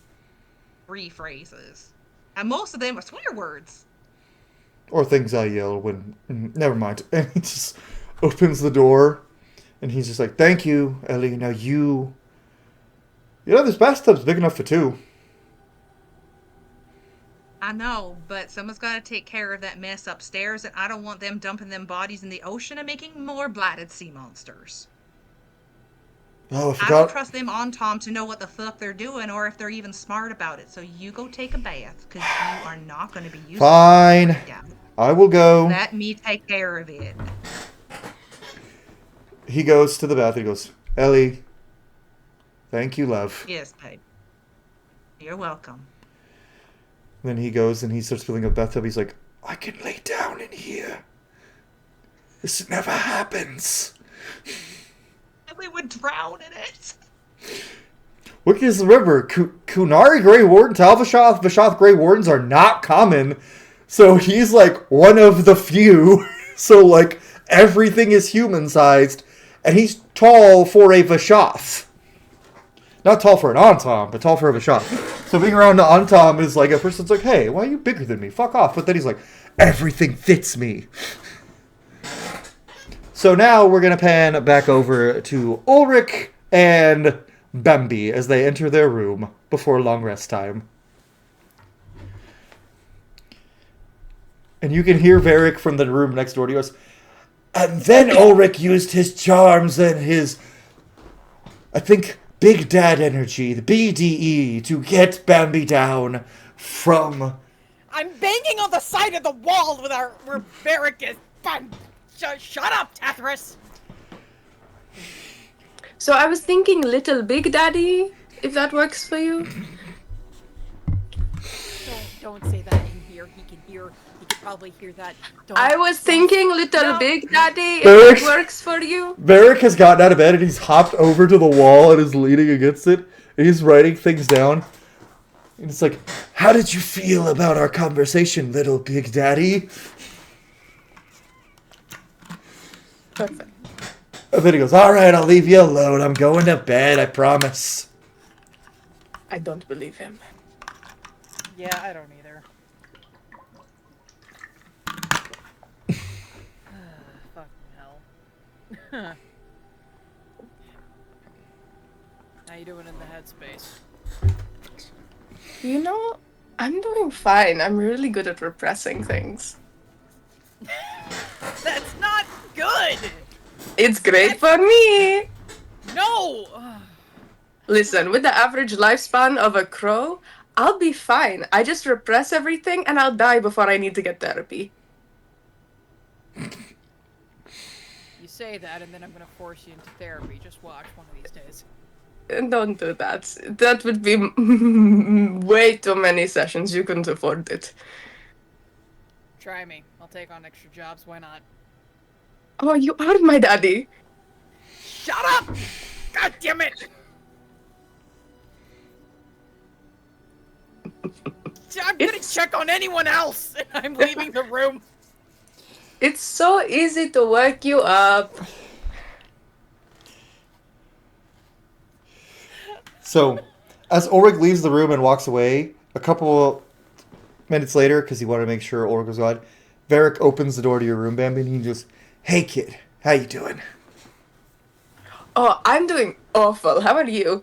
3 phrases. And most of them are swear words. Or things I yell when... Never mind. And he just opens the door. And he's just like, thank you, Ellie. Now you... You know, this bathtub's big enough for 2. I know, but someone's got to take care of that mess upstairs, and I don't want them dumping them bodies in the ocean and making more blighted sea monsters. Oh, I I forgot. don't trust them on Tom to know what the fuck they're doing or if they're even smart about it. So you go take a bath, because you are not going to be using Fine. it. Yeah. I will go. Let me take care of it. He goes to the bath. He goes, Ellie, thank you, love. Yes, babe. You're welcome. Then he goes and he starts filling up the bathtub. He's like, I can lay down in here. This never happens. We would drown in it. Look, just remember, Qunari Grey Warden, Vishoth Grey Wardens are not common. So he's like one of the few. So like everything is human-sized. And he's tall for a Vishoth. Not tall for an Antom, but tall for a Vishoth. So being around the Antom is like a person's like, hey, why are you bigger than me? Fuck off. But then he's like, everything fits me. So now we're going to pan back over to Ulrich and Bambi as they enter their room before long rest time. And you can hear Varric from the room next door. He goes, and then Ulrich used his charms and his, I think, Big Dad energy, the BDE, to get Bambi down from... I'm banging on the side of the wall where Varric is. Shut up, Tethris! So I was thinking Little Big Daddy, if that works for you. Don't say that in here. He could probably hear that. I was thinking Little Big Daddy, if Varric- that works for you. Varric has gotten out of bed and he's hopped over to the wall and is leaning against it. And he's writing things down. And it's like, how did you feel about our conversation, Little Big Daddy? Perfect. And then he goes, alright, I'll leave you alone. I'm going to bed, I promise. I don't believe him. Yeah, I don't either. Fucking hell. How you doing in the headspace? You know, I'm doing fine. I'm really good at repressing things. That's not good! It's great for me! No! Listen, with the average lifespan of a crow, I'll be fine. I just repress everything and I'll die before I need to get therapy. You say that and then I'm gonna force you into therapy. Just watch one of these days. Don't do that. That would be way too many sessions. You couldn't afford it. Try me. I'll take on extra jobs. Why not? Oh, you are my daddy. Shut up! God damn it! I'm gonna check on anyone else, and I'm leaving the room. It's so easy to work you up. So, as Ulrich leaves the room and walks away, a couple minutes later, because he wanted to make sure Ulrich was gone, Varric opens the door to your room, Bambi, and he goes, "Hey, kid, how you doing?" Oh, I'm doing awful. How are you?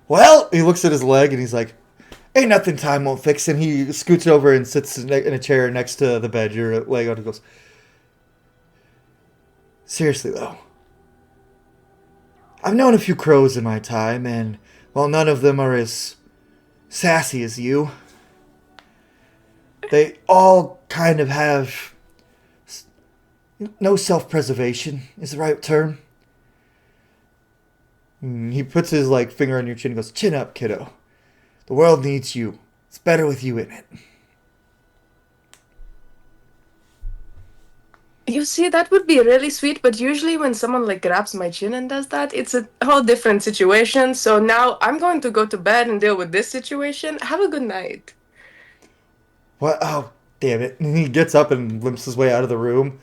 Well, he looks at his leg and he's like, "Ain't nothing time won't fix." And he scoots over and sits in a chair next to the bed you're laying on. He goes, "Seriously, though, I've known a few crows in my time, and while none of them are as sassy as you, they all kind of have no self-preservation is the right term." He puts his finger on your chin and goes, "Chin up, kiddo. The world needs you. It's better with you in it." You see, that would be really sweet, but usually when someone grabs my chin and does that, it's a whole different situation. So now I'm going to go to bed and deal with this situation. Have a good night. What? Oh, damn it. And he gets up and limps his way out of the room.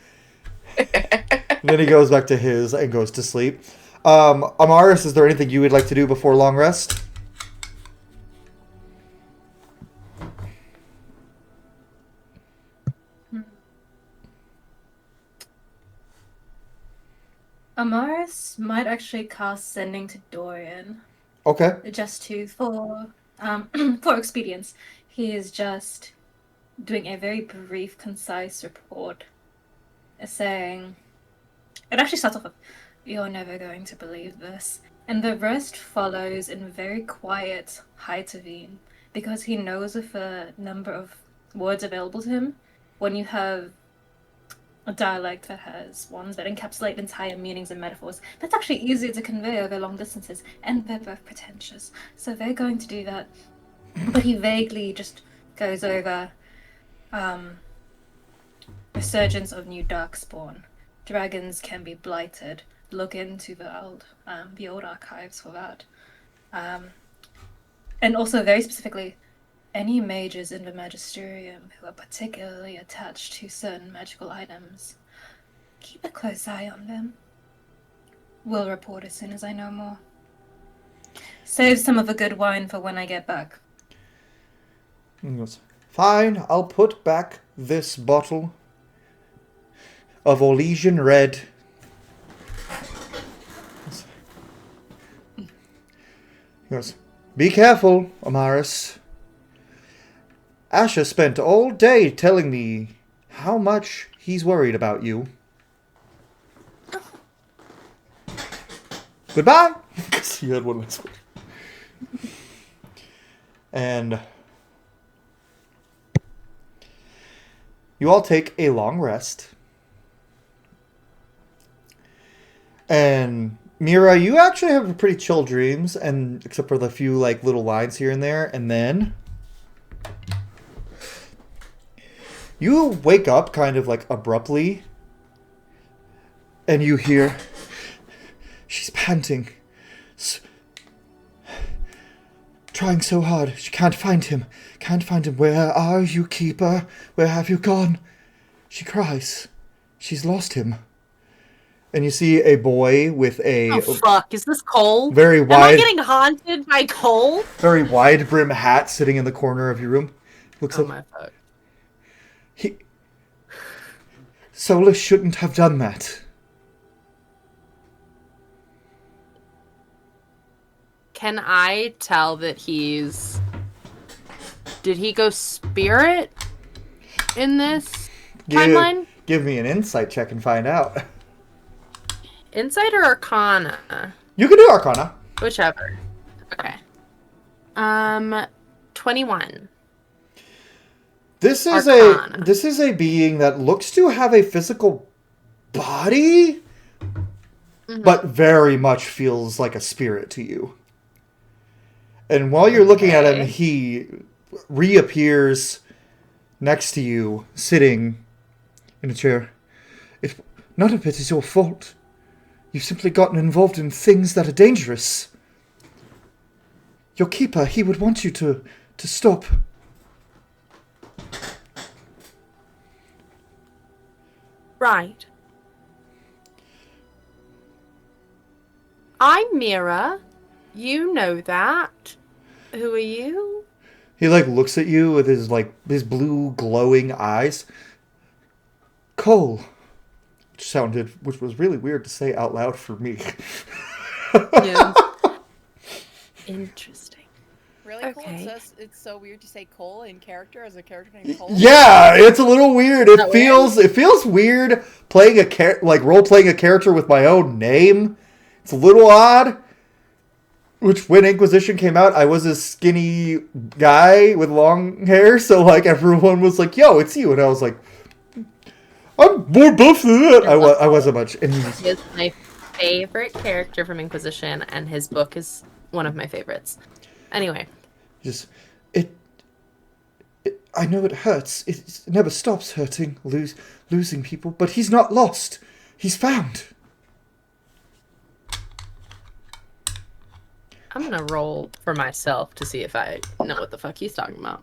And then he goes back to his and goes to sleep. Amaris, is there anything you would like to do before long rest? Amaris might actually cast Sending to Dorian. Okay. Just for for expedience. He is just doing a very brief, concise report, saying, it actually starts off with, "You're never going to believe this," and the rest follows in very quiet Haitavine, because he knows of a number of words available to him. When you have a dialect that has ones that encapsulate entire meanings and metaphors, that's actually easier to convey over long distances, and they're both pretentious, so they're going to do that. But he vaguely just goes over resurgence of new darkspawn. Dragons can be blighted. Look into the old archives for that. And also, very specifically, any mages in the Magisterium who are particularly attached to certain magical items, keep a close eye on them. Will report as soon as I know more. Save some of the good wine for when I get back. He goes, "Fine, I'll put back this bottle of Olesian Red." He goes, "Be careful, Amaris. Asher spent all day telling me how much he's worried about you. Goodbye." Because he had one last word. And you all take a long rest. And Mira, you actually have pretty chill dreams, and except for the few little lines here and there, and then you wake up kind of abruptly, and you hear she's panting, trying so hard. She can't find him. Can't find him. "Where are you, keeper? Where have you gone?" She cries. She's lost him. And you see a boy with a Oh fuck! Is this Cole? very Am I wide, getting haunted by Cole? very wide brim hat sitting in the corner of your room. Looks Oh up. my fuck. Solus shouldn't have done that. Can I tell that he's... Did he go spirit in this timeline? Give me an insight check and find out. Insight or Arcana? You can do Arcana. Whichever. Okay. 21. This is Arcana. this is a being that looks to have a physical body, but very much feels like a spirit to you. And while you're looking at him, he reappears next to you, sitting in a chair. None of it is your fault. You've simply gotten involved in things that are dangerous. Your keeper, he would want you to stop. Right. I'm Mira. You know that. Who are you? He like looks at you with his blue glowing eyes. Cole, which was really weird to say out loud for me. Yeah. Interesting. Really, Cole? Okay. It's so weird to say Cole in character as a character named Cole. Yeah, it's a little weird. that It feels weird playing role playing a character with my own name. It's a little odd. Which when Inquisition came out, I was a skinny guy with long hair, so like everyone was like, "Yo, it's you," and I was like, "I'm more buff than that." I wasn't much. And He is my favorite character from Inquisition, and his book is one of my favorites. Anyway. just I know it hurts. It never stops hurting, losing people, but he's not lost. He's found. I'm gonna roll for myself to see if I know what the fuck he's talking about.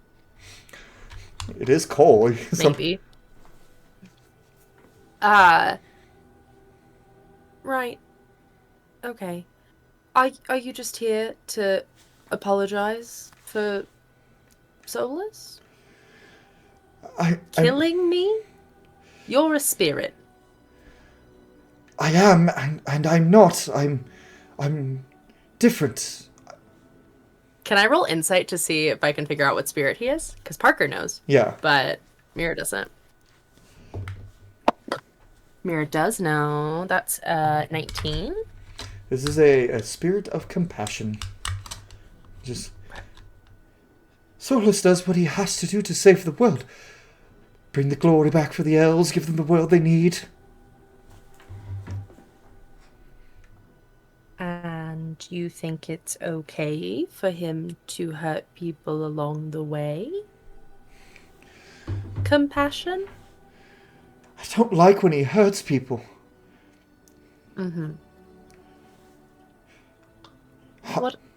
It is Cole. Maybe. Right. Okay. Are you just here to apologize for Solus? Killing me? You're a spirit. I am, and I'm not. I'm different. Can I roll insight to see if I can figure out what spirit he is? Because Parker knows. Yeah. But Mira doesn't. Mira does know. That's 19. This is a spirit of compassion. Just Solus does what he has to do to save the world. Bring the glory back for the elves, give them the world they need. And you think it's okay for him to hurt people along the way? Compassion? I don't like when he hurts people. Mm-hmm.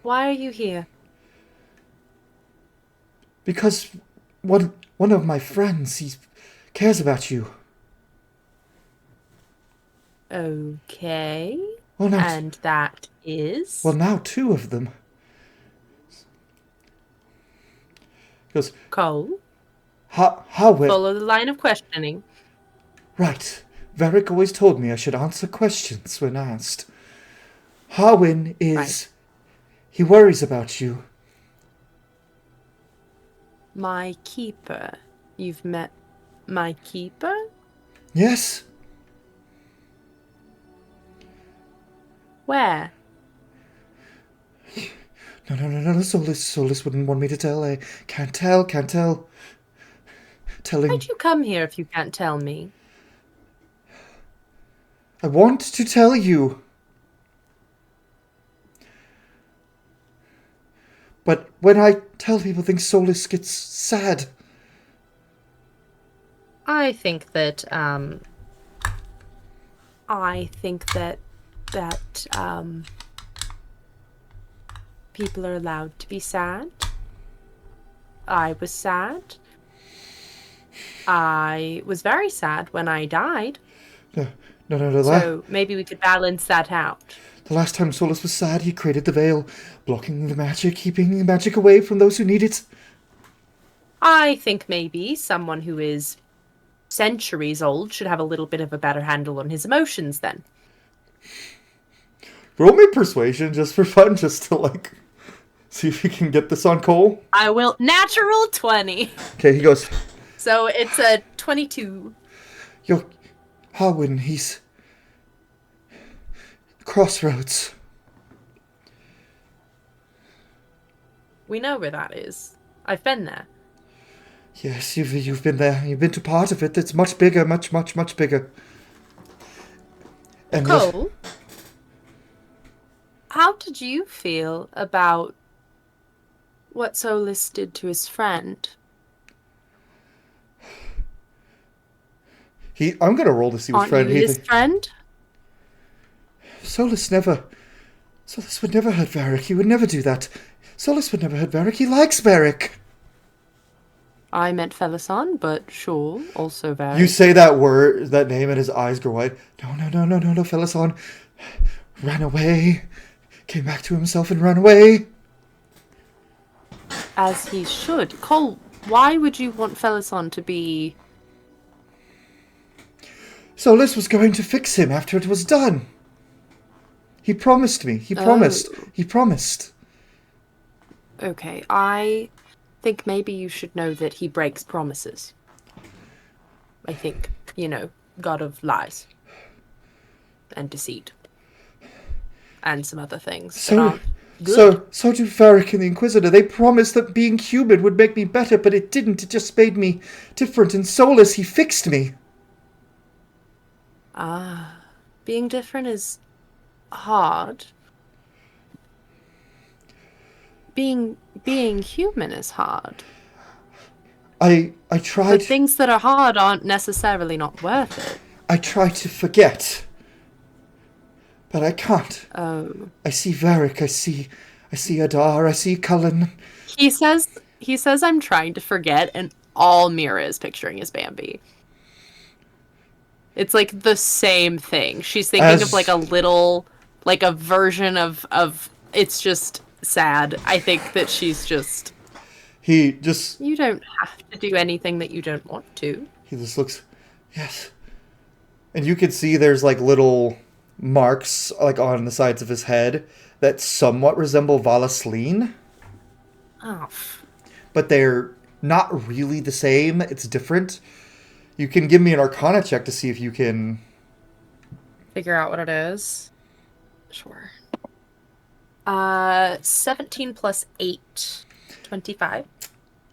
Why are you here? Because one of my friends, he cares about you. Okay. Well, now, And that is? well, now two of them. He goes, Cole? how will... Follow the line of questioning. Right. Varric always told me I should answer questions when asked. Harwin is... Right. He worries about you. My keeper. You've met my keeper? Yes? Where? No. Solus wouldn't want me to tell. I can't tell. Telling... Why'd you come here if you can't tell me? I want to tell you. But when I tell people things, Solus gets sad. I think that people are allowed to be sad. I was sad. I was very sad when I died. No. So maybe we could balance that out. The last time Solus was sad, he created the veil, blocking the magic, keeping the magic away from those who need it. I think maybe someone who is centuries old should have a little bit of a better handle on his emotions then. Roll me persuasion just for fun, just to see if you can get this on Cole. I will. Natural 20. Okay, he goes, So it's a 22. Yo, Harwin, he's... Crossroads. We know where that is. I've been there. Yes, you've been there. You've been to part of it. It's much bigger, much bigger. And Cole, how did you feel about what Solus did to his friend? I'm gonna roll to see what friend you his friend? Solus would never hurt Varric. He would never do that. Solus would never hurt Varric. He likes Varric. I meant Felisan, but sure, also Varric. You say that name, and his eyes grow wide. No, Felisan ran away. Came back to himself and ran away. As he should. Cole, why would you want Felisan to be... Solus was going to fix him after it was done. He promised me. He promised. Okay, I think maybe you should know that he breaks promises. I think, god of lies. And deceit. And some other things that aren't good. So do Varric and the Inquisitor. They promised that being human would make me better, but it didn't. It just made me different. And Solus, he fixed me. Being different is hard. Being human is hard. I tried... But things that are hard aren't necessarily not worth it. I try to forget. But I can't. Oh. I see Varric, I see Adar, I see Cullen. He says I'm trying to forget, and all Mira is picturing is Bambi. It's like the same thing. She's thinking of like a little, like a version of it's just sad. I think that she's just... You don't have to do anything that you don't want to. He just looks... Yes. And you can see there's like little marks like on the sides of his head that somewhat resemble Valasleen. Oh. But they're not really the same. It's different. You can give me an Arcana check to see if you can... Figure out what it is. Sure. 17 plus 8. 25.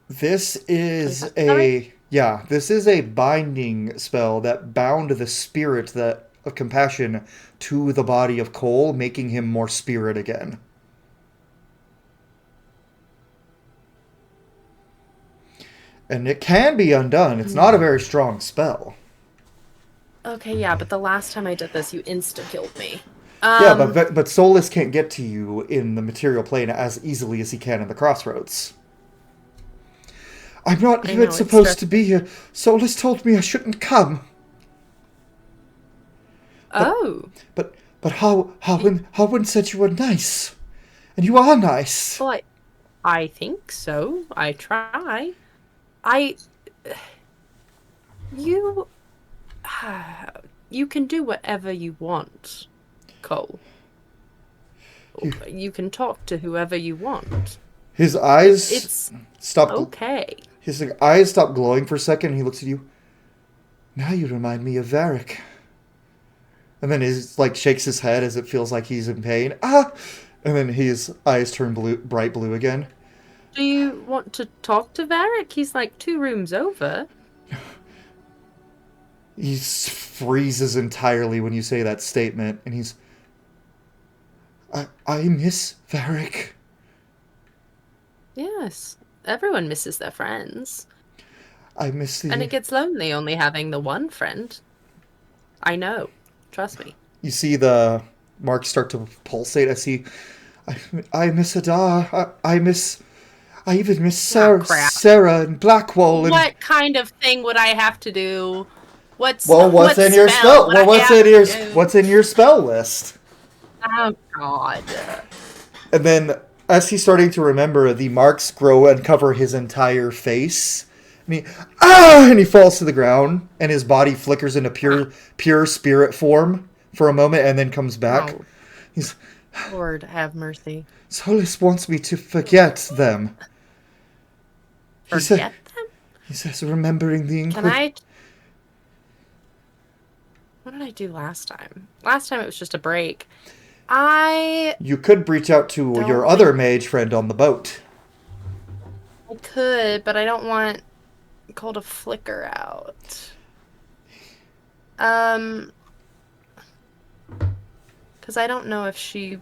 This is a binding spell that bound the spirit of compassion to the body of Cole, making him more spirit again. And it can be undone. It's not a very strong spell. Okay, yeah, but the last time I did this, you insta-killed me. Yeah, but Solus can't get to you in the material plane as easily as he can in the Crossroads. I'm not even supposed to be here. Solus told me I shouldn't come. But Harwin said you were nice. And you are nice. Well, I think so. I try. You can do whatever you want, Cole. You can talk to whoever you want. His eyes stopped. Okay. His eyes stopped glowing for a second, and he looks at you. Now you remind me of Varric. And then he shakes his head as it feels like he's in pain. Ah! And then his eyes turn bright blue again. Do you want to talk to Varric? He's like 2 rooms over. He freezes entirely when you say that statement, and he's... I miss Varric. Yes, everyone misses their friends. I miss the... And it gets lonely only having the one friend. I know. Trust me. You see the marks start to pulsate. I miss Adar. I even miss Sarah and Blackwall. And... What kind of thing would I have to do? What's in your spell? Well, what's in your spell list? Oh God! And then, as he's starting to remember, the marks grow and cover his entire face. And he falls to the ground, and his body flickers into pure spirit form for a moment, and then comes back. Oh. He's... Lord have mercy. Solus wants me to forget them. Forget them? He says, remembering the Inquisition. What did I do last time? Last time it was just a break. You could reach out to your other mage friend on the boat. I could, but I don't want Cole to flicker out. Because I don't know if she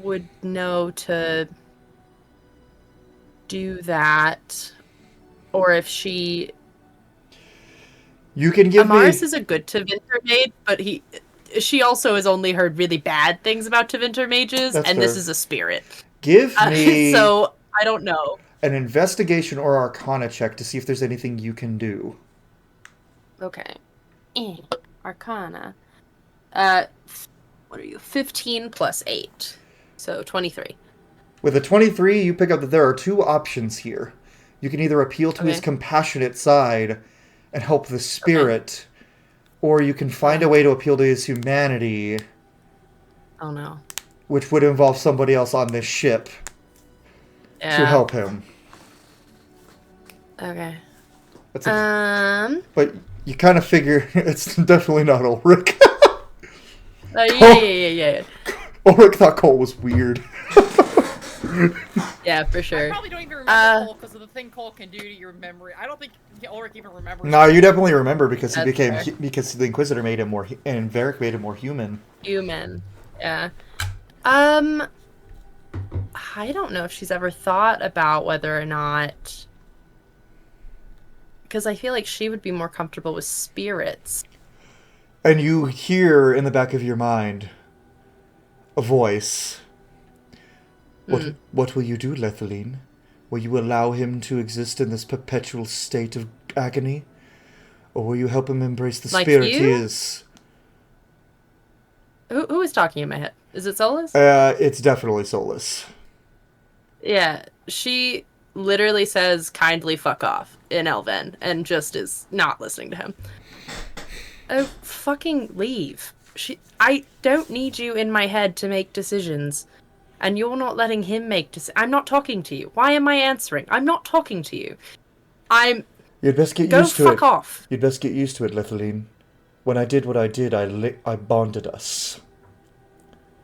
would know to do that, or if she... You can give Amaris is a good Tevinter mage, but she also has only heard really bad things about Tevinter mages, and this is a spirit. Give me... So, I don't know. an investigation or arcana check to see if there's anything you can do. Okay. Arcana. What are you? 15 plus 8. So 23. With a 23, you pick up that there are two options here. You can either appeal to his Okay. compassionate side and help the spirit, or you can find a way to appeal to his humanity, Oh no. which would involve somebody else on this ship to help him. Okay. That's but you kind of figure it's definitely not Ulrich. Yeah. Ulrich thought Cole was weird. Yeah, for I sure. probably don't even remember Cole because of the thing Cole can do to your memory. I don't think Ulrich even remembers. No, you definitely remember because he That's became fair. because the Inquisitor made him more and Varric made him more human. Human. Yeah. I don't know if she's ever thought about whether or not, because I feel like she would be more comfortable with spirits. And you hear in the back of your mind a voice. What will you do, Lethaline? Will you allow him to exist in this perpetual state of agony? Or will you help him embrace the Like spirit you? he is? Who is talking in my head? Is it Solus? It's definitely Solus. Yeah, she literally says kindly fuck off in Elven and just is not listening to him. Oh, fucking leave. I don't need you in my head to make decisions. And you're not letting him make decisions. I'm not talking to you. Why am I answering? I'm not talking to you. You'd best get Go used to it. fuck off. You'd best get used to it, Lethaline. When I did what I did, I bonded us.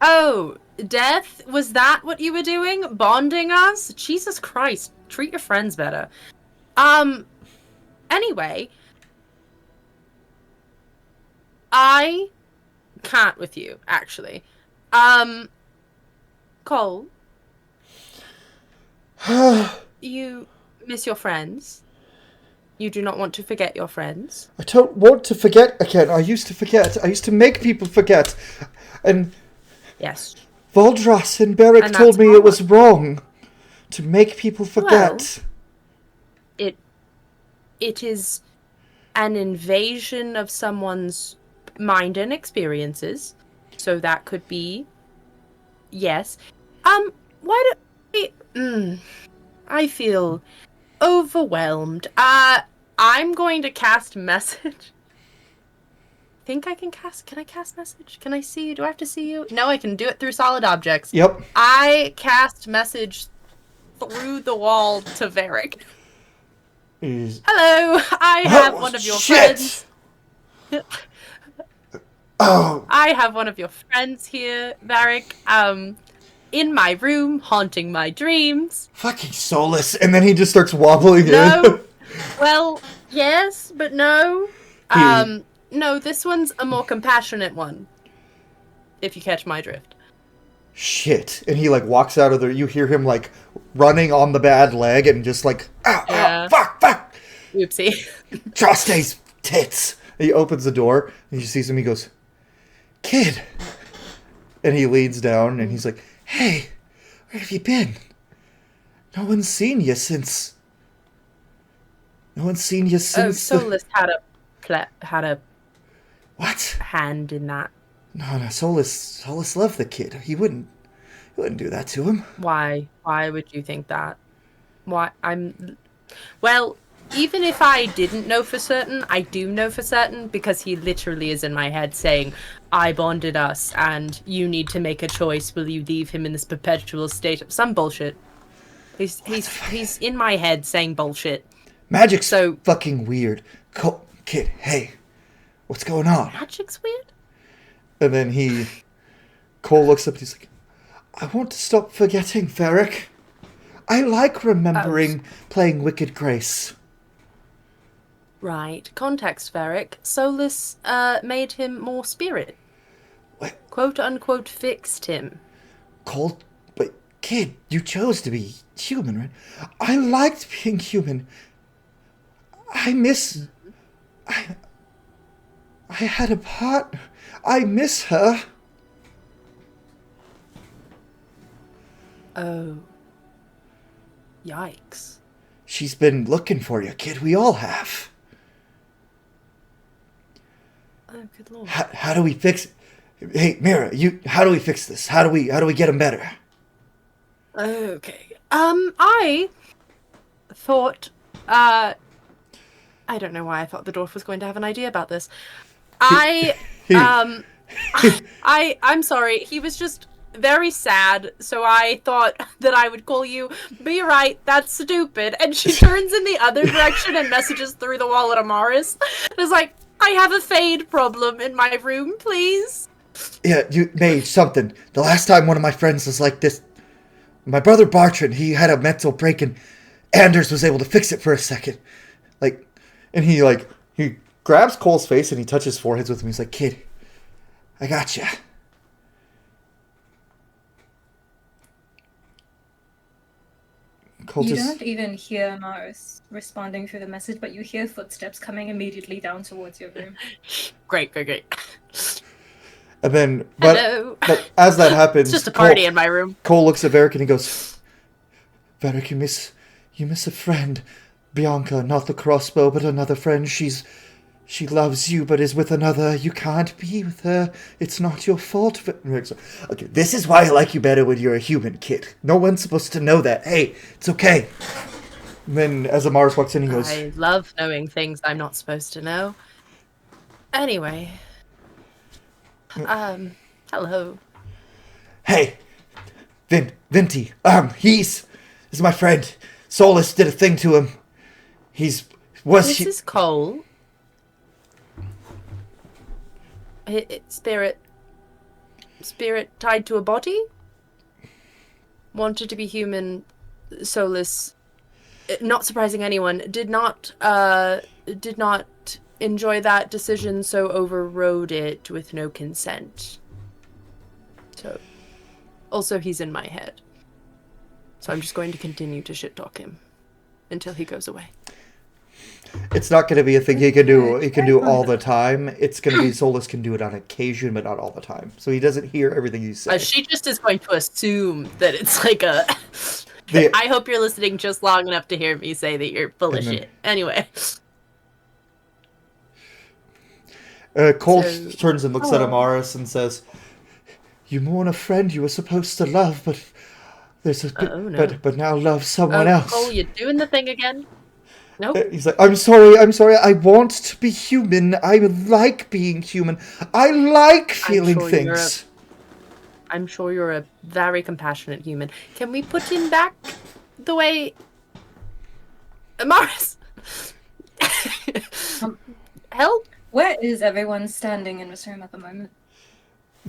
Oh, Death? Was that what you were doing? Bonding us? Jesus Christ. Treat your friends better. Anyway. I can't with you, actually. Cole. You miss your friends. You do not want to forget your friends. I don't want to forget again. I used to forget. I used to make people forget. And Yes. Voldras and Beric And told that's me wrong. it was wrong to make people forget. It is an invasion of someone's mind and experiences. So that could be... Yes. Why do... I feel overwhelmed. I'm going to cast message. Think I can cast... Can I cast message? Can I see you? Do I have to see you? No, I can do it through solid objects. Yep. I cast message through the wall to Varric. Hello, I have one of your friends. Oh. I have one of your friends here, Varric. In my room, haunting my dreams. Fucking Solus. And then he just starts wobbling No. in. Well, yes, but no. No, this one's a more compassionate one. If you catch my drift. Shit. And he like walks out of there. You hear him like running on the bad leg and just like, fuck. Oopsie. Joste's tits. And he opens the door and he sees him. He goes, kid. And he leans down and he's like, hey, where have you been? No one's seen you since. Oh, Solus had a What? hand in that. No, Solus loved the kid. He wouldn't do that to him. Why? Why would you think that? Well, even if I didn't know for certain, I do know for certain because he literally is in my head saying, I bonded us and you need to make a choice. Will you leave him in this perpetual state of some bullshit? He's in my head saying bullshit. Magic's so fucking weird. Kid, hey, what's going on? Magic's weird? And then Cole looks up and he's like, I want to stop forgetting, Varric. I like remembering playing Wicked Grace. Right. Context, Varric. Solus made him more spirit. What? Quote unquote fixed him. Cole, but kid, you chose to be human, right? I liked being human. I had a partner. I miss her. Oh. Yikes. She's been looking for you, kid. We all have. Oh, good lord. How do we fix it? Hey, Mira, how do we fix this? How do we get him better? Okay. I thought, I don't know why I thought the dwarf was going to have an idea about this. I'm sorry. He was just very sad, so I thought that I would call you. But you're right, that's stupid. And she turns in the other direction and messages through the wall at Amaris. And is like, I have a fade problem in my room, please. Yeah, you made something. The last time one of my friends was like this, my brother Bartrand, he had a mental break and Anders was able to fix it for a second. And he grabs Cole's face and he touches foreheads with him. He's like, kid, I got you. You don't even hear Mars responding through the message, but you hear footsteps coming immediately down towards your room. Great. And then, Hello. but as that happens, It's just a party in my room. Cole looks at Varric and he goes, Varric, you miss a friend. Bianca, not the crossbow, but another friend. She loves you, but is with another. You can't be with her. It's not your fault. Okay, this is why I like you better when you're a human, kid. No one's supposed to know that. Hey, it's okay. And then as Amars walks in, he goes, I love knowing things I'm not supposed to know. Anyway. Hello. Hey, Vinty. He's my friend. Solus did a thing to him. This is Cole. Spirit tied to a body? Wanted to be human. Solus, not surprising anyone, did not enjoy that decision, so overrode it with no consent. So, also he's in my head. So I'm just going to continue to shit talk him until he goes away. It's not going to be a thing he can do. He can do all the time. It's going to be Solus can do it on occasion, but not all the time. So he doesn't hear everything you say. She just is going to assume that it's like a. I hope you're listening just long enough to hear me say that you're full of shit. Anyway. Cole turns and looks at Amaris and says, "You mourn a friend you were supposed to love, but there's a but now love someone else." Cole, you doing the thing again? Nope. He's like, I'm sorry, I want to be human. I like being human. I like feeling things. I'm sure you're a very compassionate human. Can we put him back the way... Amaris! Help? Where is everyone standing in this room at the moment?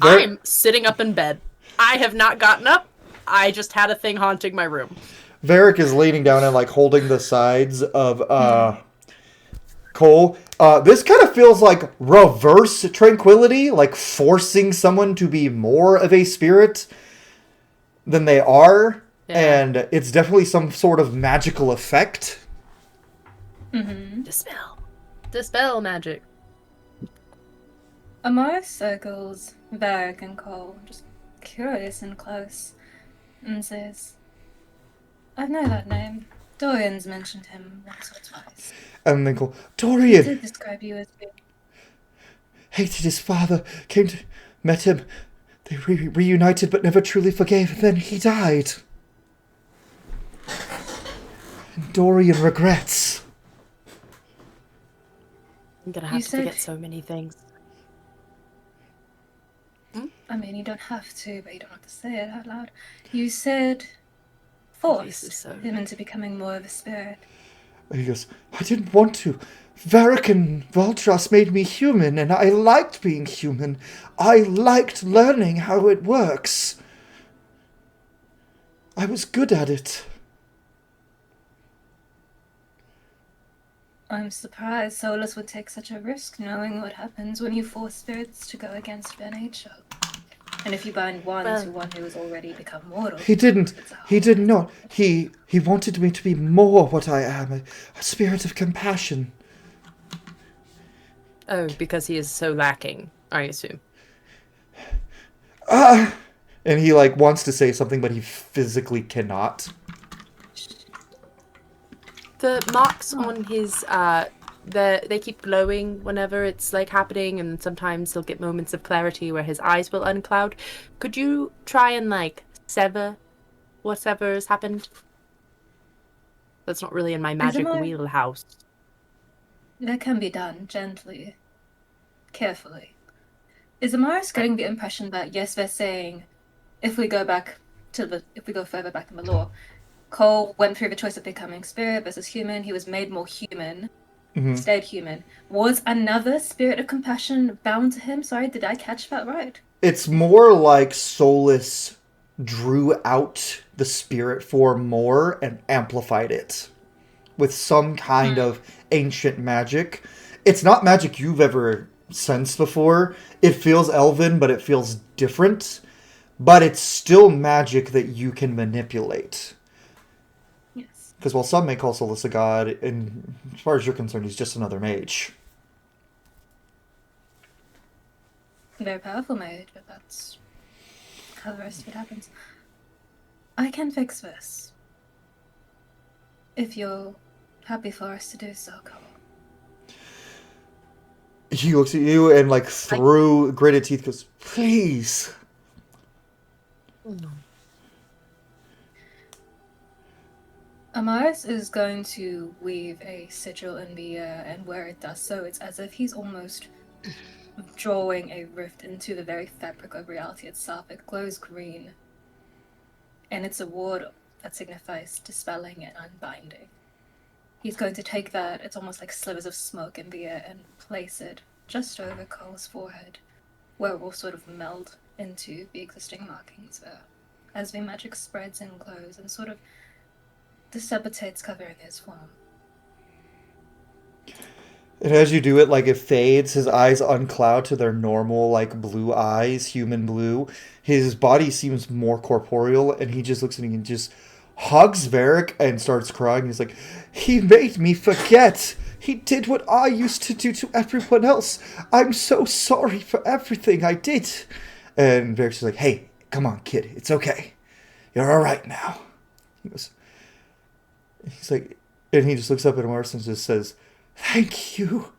I'm sitting up in bed. I have not gotten up. I just had a thing haunting my room. Varric is leaning down and holding the sides of Cole. This kind of feels like reverse tranquility, like forcing someone to be more of a spirit than they are, and it's definitely some sort of magical effect. Mm-hmm. Dispel magic. Amara circles Varric and Cole, just curious and close, and says, I know that name. Dorian's mentioned him once or twice. And then Cole, Dorian! He did describe you as being... Hated his father, met him. They reunited but never truly forgave, and then he died. And Dorian regrets. I'm gonna have to forget so many things. I mean, you don't have to, but you don't have to say it out loud. You said forced him into becoming more of a spirit. He goes, I didn't want to. Varric and Valtras made me human, and I liked being human. I liked learning how it works. I was good at it. I'm surprised Solus would take such a risk knowing what happens when you force spirits to go against their nature. And if you bind one to one who has already become mortal... He did not. He wanted me to be more what I am, a spirit of compassion. Oh, because he is so lacking, I assume. And he wants to say something, but he physically cannot. The marks on his they keep glowing whenever it's like happening, and sometimes he'll get moments of clarity where his eyes will uncloud. Could you try and like sever whatever has happened? That's not really in my magic wheelhouse. That can be done gently, carefully. Is Amaris getting the impression that yes, they're saying if we go further back in the lore, Cole went through the choice of becoming spirit versus human. He was made more human, stayed human. Was another spirit of compassion bound to him? Sorry, did I catch that right? It's more like Solus drew out the spirit form more and amplified it with some kind of ancient magic. It's not magic you've ever sensed before. It feels elven, but it feels different. But it's still magic that you can manipulate. Yes. Because while some may call Solus a god, and as far as you're concerned, he's just another mage. Very powerful mage, but that's how the rest of it happens. I can fix this. If you're happy for us to do so, Cole. He looks at you and, like, through gritted teeth goes, please. Amaris is going to weave a sigil in the air, and where it does so, it's as if he's almost drawing a rift into the very fabric of reality itself. It glows green, and it's a ward that signifies dispelling and unbinding. He's going to take that, it's almost like slivers of smoke in the air, and place it just over Cole's forehead, where it will sort of meld into the existing markings there, as the magic spreads and glows and sort of dissipates, covering his form. And as you do it, like, it fades, his eyes uncloud to their normal, like, blue eyes, human blue. His body seems more corporeal, and he just looks at me and just hugs Varric and starts crying. He's like, he made me forget. He did what I used to do to everyone else. I'm so sorry for everything I did. And Varric's just like, hey, come on, kid. It's okay. You're all right now. He's like, and he just looks up at Mars and just says, thank you.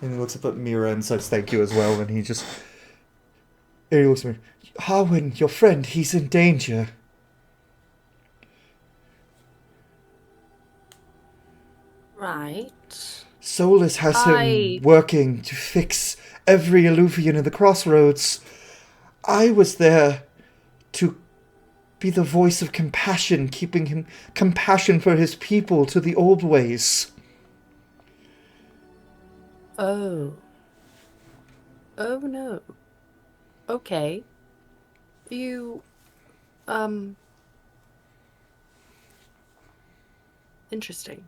And he looks up at Mira and says thank you as well. And he looks at me, Harwin, your friend, he's in danger. Right. Solus has him working to fix every Eluvian in the crossroads. I was there to be the voice of compassion, keeping him compassion for his people to the old ways. Oh. Oh no. Okay. You, interesting.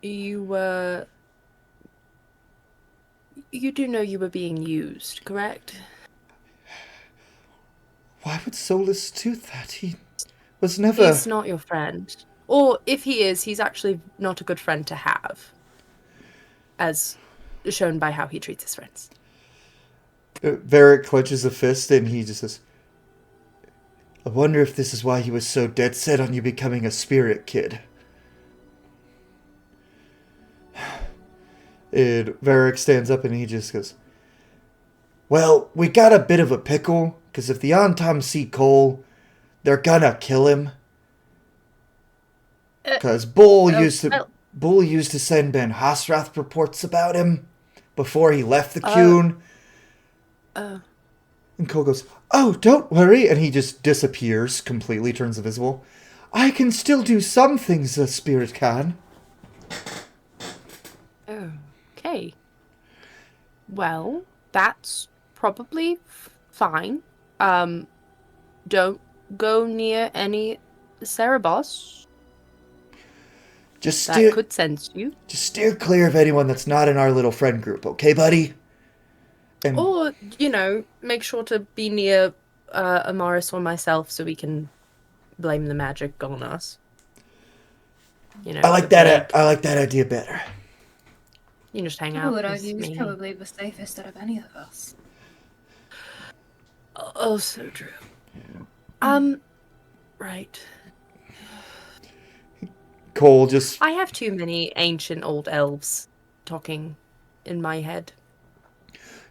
You do know you were being used, correct? Why would Solus do that? He was never... He's not your friend. Or if he is, he's actually not a good friend to have. As shown by how he treats his friends. Varric clenches a fist and he just says, I wonder if this is why he was so dead set on you becoming a spirit, kid. And Varric stands up and he just goes, well, we got a bit of a pickle, because if the Antom see Cole, they're gonna kill him. Because Bull used to send Ben Hasrath reports about him before he left the Qun. And Cole goes, oh, don't worry. And he just disappears completely, turns invisible. I can still do some things a spirit can. Okay. Well, that's probably fine. Don't go near any Cerebos. That could sense you. Just steer clear of anyone that's not in our little friend group, okay, buddy? Or, make sure to be near Amaris or myself so we can blame the magic on us. I like that idea better. You just hang I out would with argue he's me. probably the safest out of any of us. Oh, so true. Right. Cole just... I have too many ancient old elves talking in my head.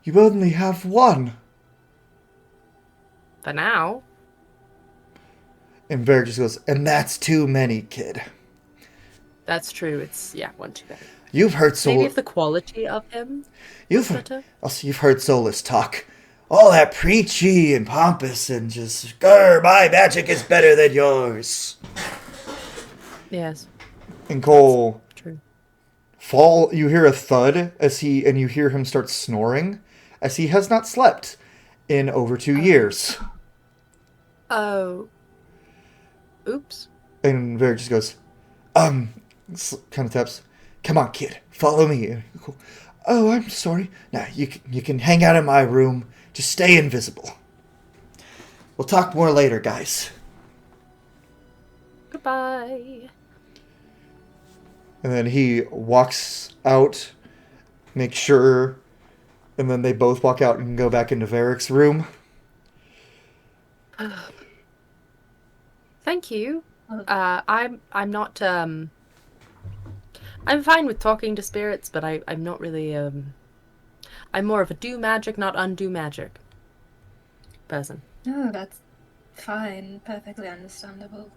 You only have one. For now. And Varric just goes, and that's too many, kid. That's true. It's, yeah, one too many. You've heard Maybe Solus... if the quality of him You've, was better. also, you've heard Solus talk. All that preachy and pompous and just, grr, my magic is better than yours. Yes, And Cole... true. You hear a thud and you hear him start snoring as he has not slept in over 2 years. Oh. Oops. And Varric just goes, kind of taps, come on, kid, follow me. Oh, I'm sorry. Now, you can hang out in my room. Just stay invisible. We'll talk more later, guys. Goodbye. And then he walks out, makes sure, and then they both walk out and go back into Varric's room. Thank you. I'm not I'm fine with talking to spirits, but I'm not really I'm more of a do magic, not undo magic person. No, that's fine. Perfectly understandable.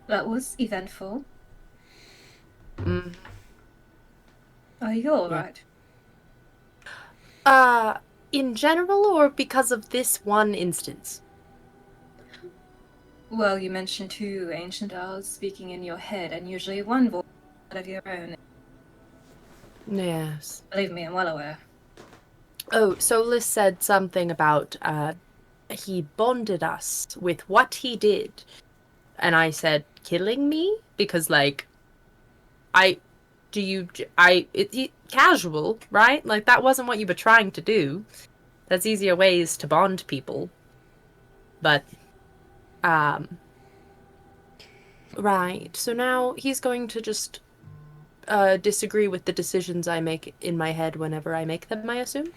That was eventful. Are you alright? In general, or because of this one instance? Well, you mentioned 2 ancient elves speaking in your head, and usually one voice out of your own. Yes. Believe me, I'm well aware. Oh, Solus said something about he bonded us with what he did. And I said, killing me? Because, like, casual, right? Like, that wasn't what you were trying to do. There's easier ways to bond people. But, right. So now he's going to just disagree with the decisions I make in my head whenever I make them, I assume?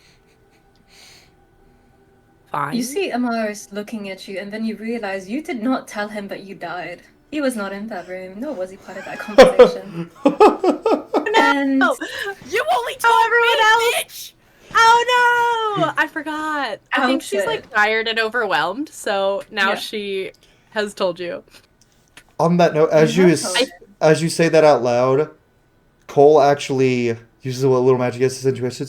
Fine. You see Amaris looking at you, and then you realize you did not tell him that you died. He was not in that room, nor was he part of that conversation. And You only told everyone else! Bitch! Oh no! I forgot. I think she's like tired and overwhelmed, so now she has told you. On that note, as you say that out loud, Cole actually uses a little magic as his intuition.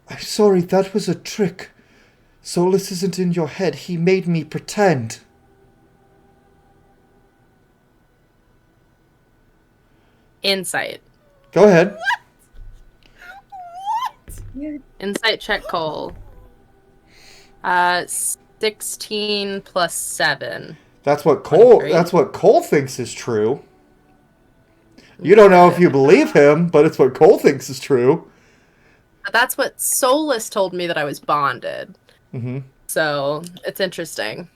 I'm sorry, that was a trick. Solus isn't in your head. He made me pretend. Insight. Go ahead. what? Insight check, Cole. 16 plus 7. That's what Cole. 23. That's what Cole thinks is true. You don't know if you believe him, but it's what Cole thinks is true. That's what Solus told me that I was bonded. Mm-hmm. So it's interesting.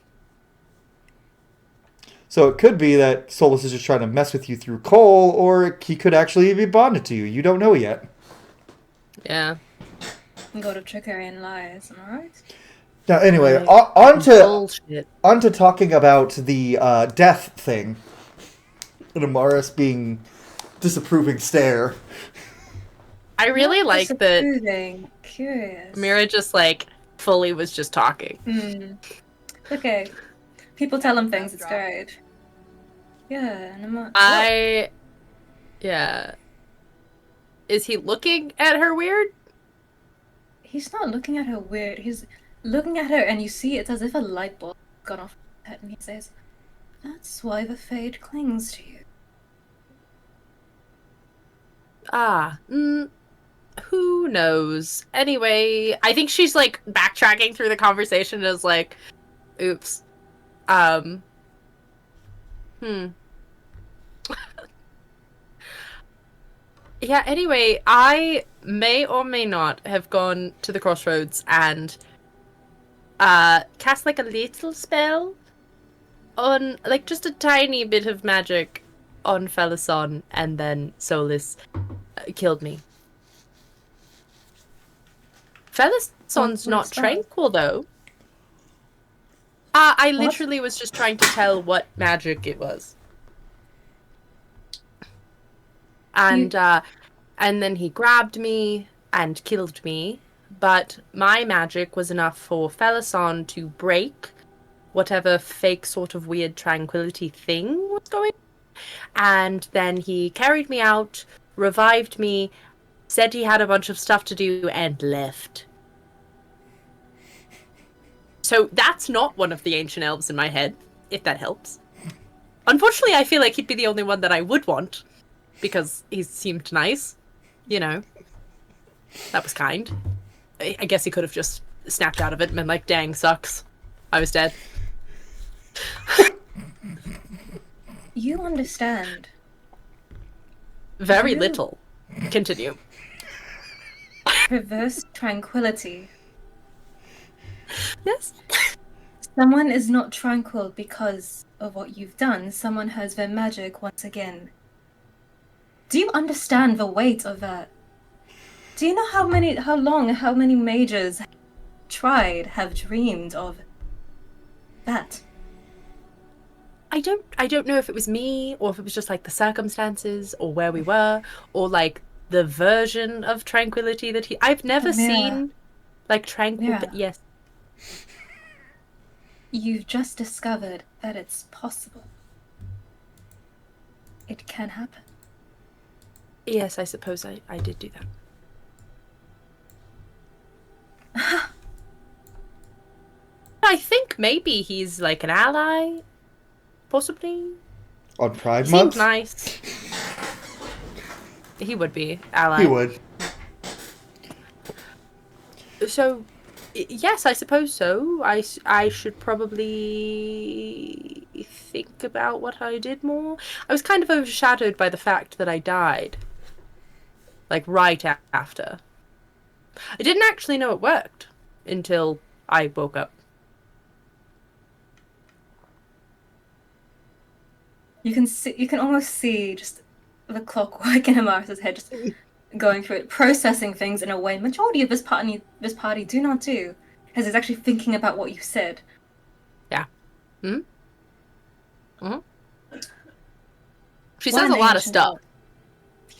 So it could be that Solus is just trying to mess with you through Cole, or he could actually be bonded to you. You don't know yet. Yeah. Go to trickery and lies, am I right? Now, anyway, Right. on to talking about the death thing. And Amaris being disapproving stare. I really Not like that disapproving, curious. Mira just like fully was just talking. Okay. People tell him things, it's great. Yeah, and I'm yeah. Is he looking at her weird? He's not looking at her weird. He's looking at her, and you see it's as if a light bulb gone off her head, and he says, "That's why the Fade clings to you." Who knows? Anyway, I think she's like backtracking through the conversation as like, oops. Yeah, anyway, I may or may not have gone to the crossroads and cast like a little spell on, like, just a tiny bit of magic on Felason, and then Solus killed me. Felison's not tranquil, though. I literally was just trying to tell what magic it was. And then he grabbed me and killed me, but my magic was enough for Felason to break whatever fake sort of weird tranquility thing was going on. And then he carried me out, revived me, said he had a bunch of stuff to do, and left. So that's not one of the ancient elves in my head, if that helps. Unfortunately, I feel like he'd be the only one that I would want, because he seemed nice. You know. That was kind. I guess he could have just snapped out of it and been like, dang, sucks. I was dead. You understand. Very little. Continue. Reverse tranquility. Yes. Someone is not tranquil because of what you've done. Someone has their magic once again. Do you understand the weight of that? Do you know how many mages have dreamed of that? I don't know if it was me, or if it was just like the circumstances, or where we were, or like the version of tranquility that I've never seen like tranquil, but yes. You've just discovered that it's possible. It can happen. Yes, I suppose I did do that. I think maybe he's like an ally, possibly. On Pride Seemed Month? nice. He would be ally. He would. So, yes, I suppose so. I should probably think about what I did more. I was kind of overshadowed by the fact that I died. Like, right after. I didn't actually know it worked until I woke up. You can almost see just the clockwork in Amaris's head, just going through it, processing things in a way majority of this party do not do, as he's actually thinking about what you said. Yeah. Hmm. Hmm. She says a lot of stuff.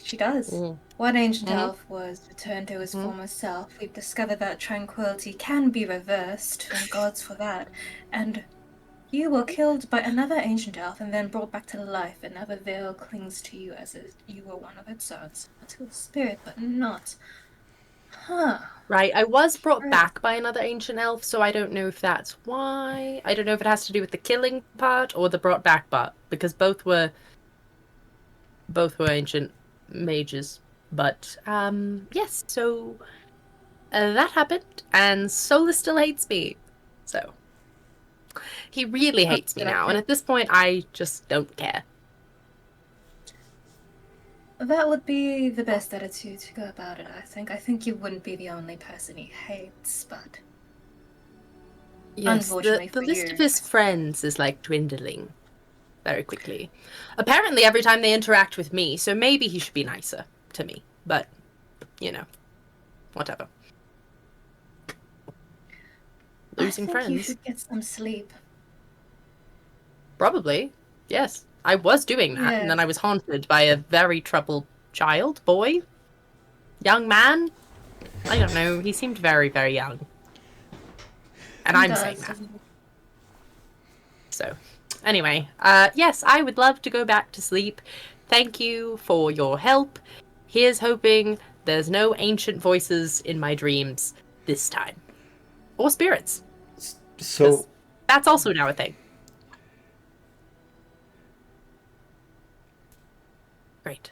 She does. Mm. One ancient elf was returned to his former self. We've discovered that tranquility can be reversed. Thank gods for that. And you were killed by another ancient elf and then brought back to life. Another veil clings to you as if you were one of its sons. To a spirit, but not. Huh. Right, I was brought back by another ancient elf, so I don't know if that's why. I don't know if it has to do with the killing part or the brought back part, because both were ancient mages. But yes, so that happened, and Solus still hates me. So he really hates me now, and at this point, I just don't care. That would be the best attitude to go about it, I think. I think you wouldn't be the only person he hates, but yes, unfortunately the for list you, of his friends is like dwindling very quickly. Apparently, every time they interact with me, so maybe he should be nicer to me. But you know, whatever. Losing I think friends. You should get some sleep. Probably, yes. I was doing that, and then I was haunted by a very troubled boy, young man. I don't know. He seemed very, very young. And I'm saying that. So, anyway, yes, I would love to go back to sleep. Thank you for your help. Here's hoping there's no ancient voices in my dreams this time. Or spirits. So that's also now a thing. Great.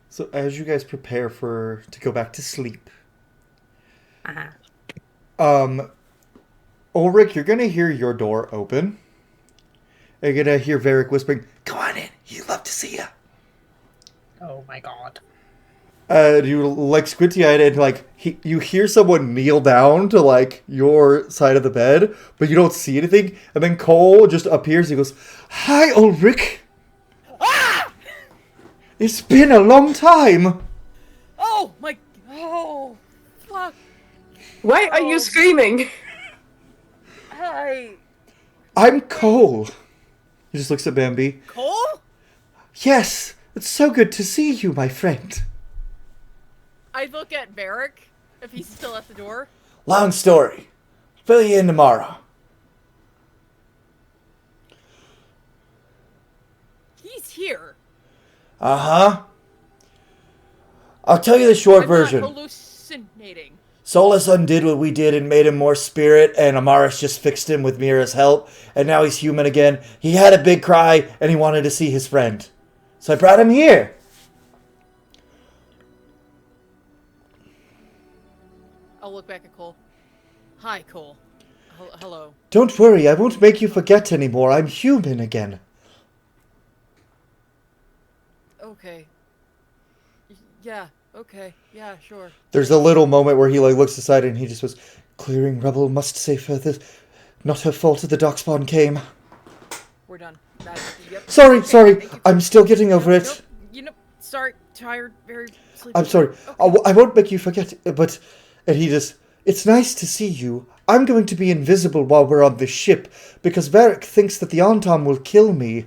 So as you guys prepare to go back to sleep, Ulrich, you're gonna hear your door open. You're gonna hear Varric whispering, "Go on in. He'd love to see you." Oh my god. You like squinty-eyed and like you hear someone kneel down to like your side of the bed, but you don't see anything. And then Cole just appears. And he goes, "Hi, Ulrich. It's been a long time." Oh my! Oh, fuck! Why are you screaming? Hi, I'm Cole. He just looks at Bambi. Cole. Yes, It's so good to see you, my friend. I look at Varric, if he's still at the door. Long story. Fill you in tomorrow. He's here. Uh-huh. I'll tell you the short version. Not hallucinating. Solus undid what we did and made him more spirit, and Amaris just fixed him with Mira's help, and now he's human again. He had a big cry, and he wanted to see his friend. So I brought him here. I'll look back at Cole. Hi, Cole. Hello. Don't worry, I won't make you forget anymore. I'm human again. Okay. Yeah, okay. Yeah, sure. There's a little moment where he looks aside and he just was, clearing rubble, must say further. Not her fault that the darkspawn came. We're done. Yep. Sorry, Okay, sorry. thank you. I'm still getting over it. Sorry, tired, very sleepy. I'm sorry. Okay. I won't make you forget, but... And he just... It's nice to see you. I'm going to be invisible while we're on this ship, because Varric thinks that the Anton will kill me.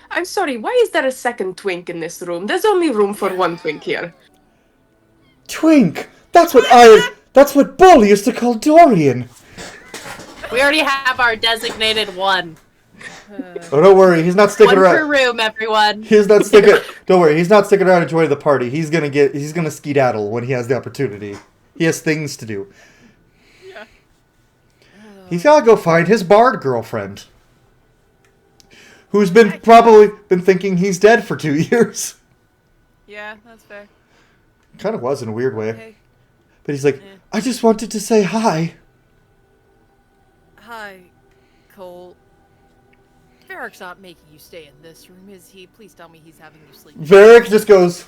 I'm sorry, why is there a second twink in this room? There's only room for one twink here. Twink! That's what Bull used to call Dorian. We already have our designated one. Oh, don't worry, he's not sticking One around. per room, everyone. He's not sticking. Don't worry, he's not sticking around to join the party. He's gonna skedaddle when he has the opportunity. He has things to do. Yeah. He's gotta go find his bard girlfriend, who's probably been thinking he's dead for 2 years. Yeah, that's fair. Kind of was in a weird way, Okay. but he's like, I just wanted to say hi. Hi, Cole. Varric's not making you stay in this room, is he? Please tell me he's having you sleep. Varric just goes,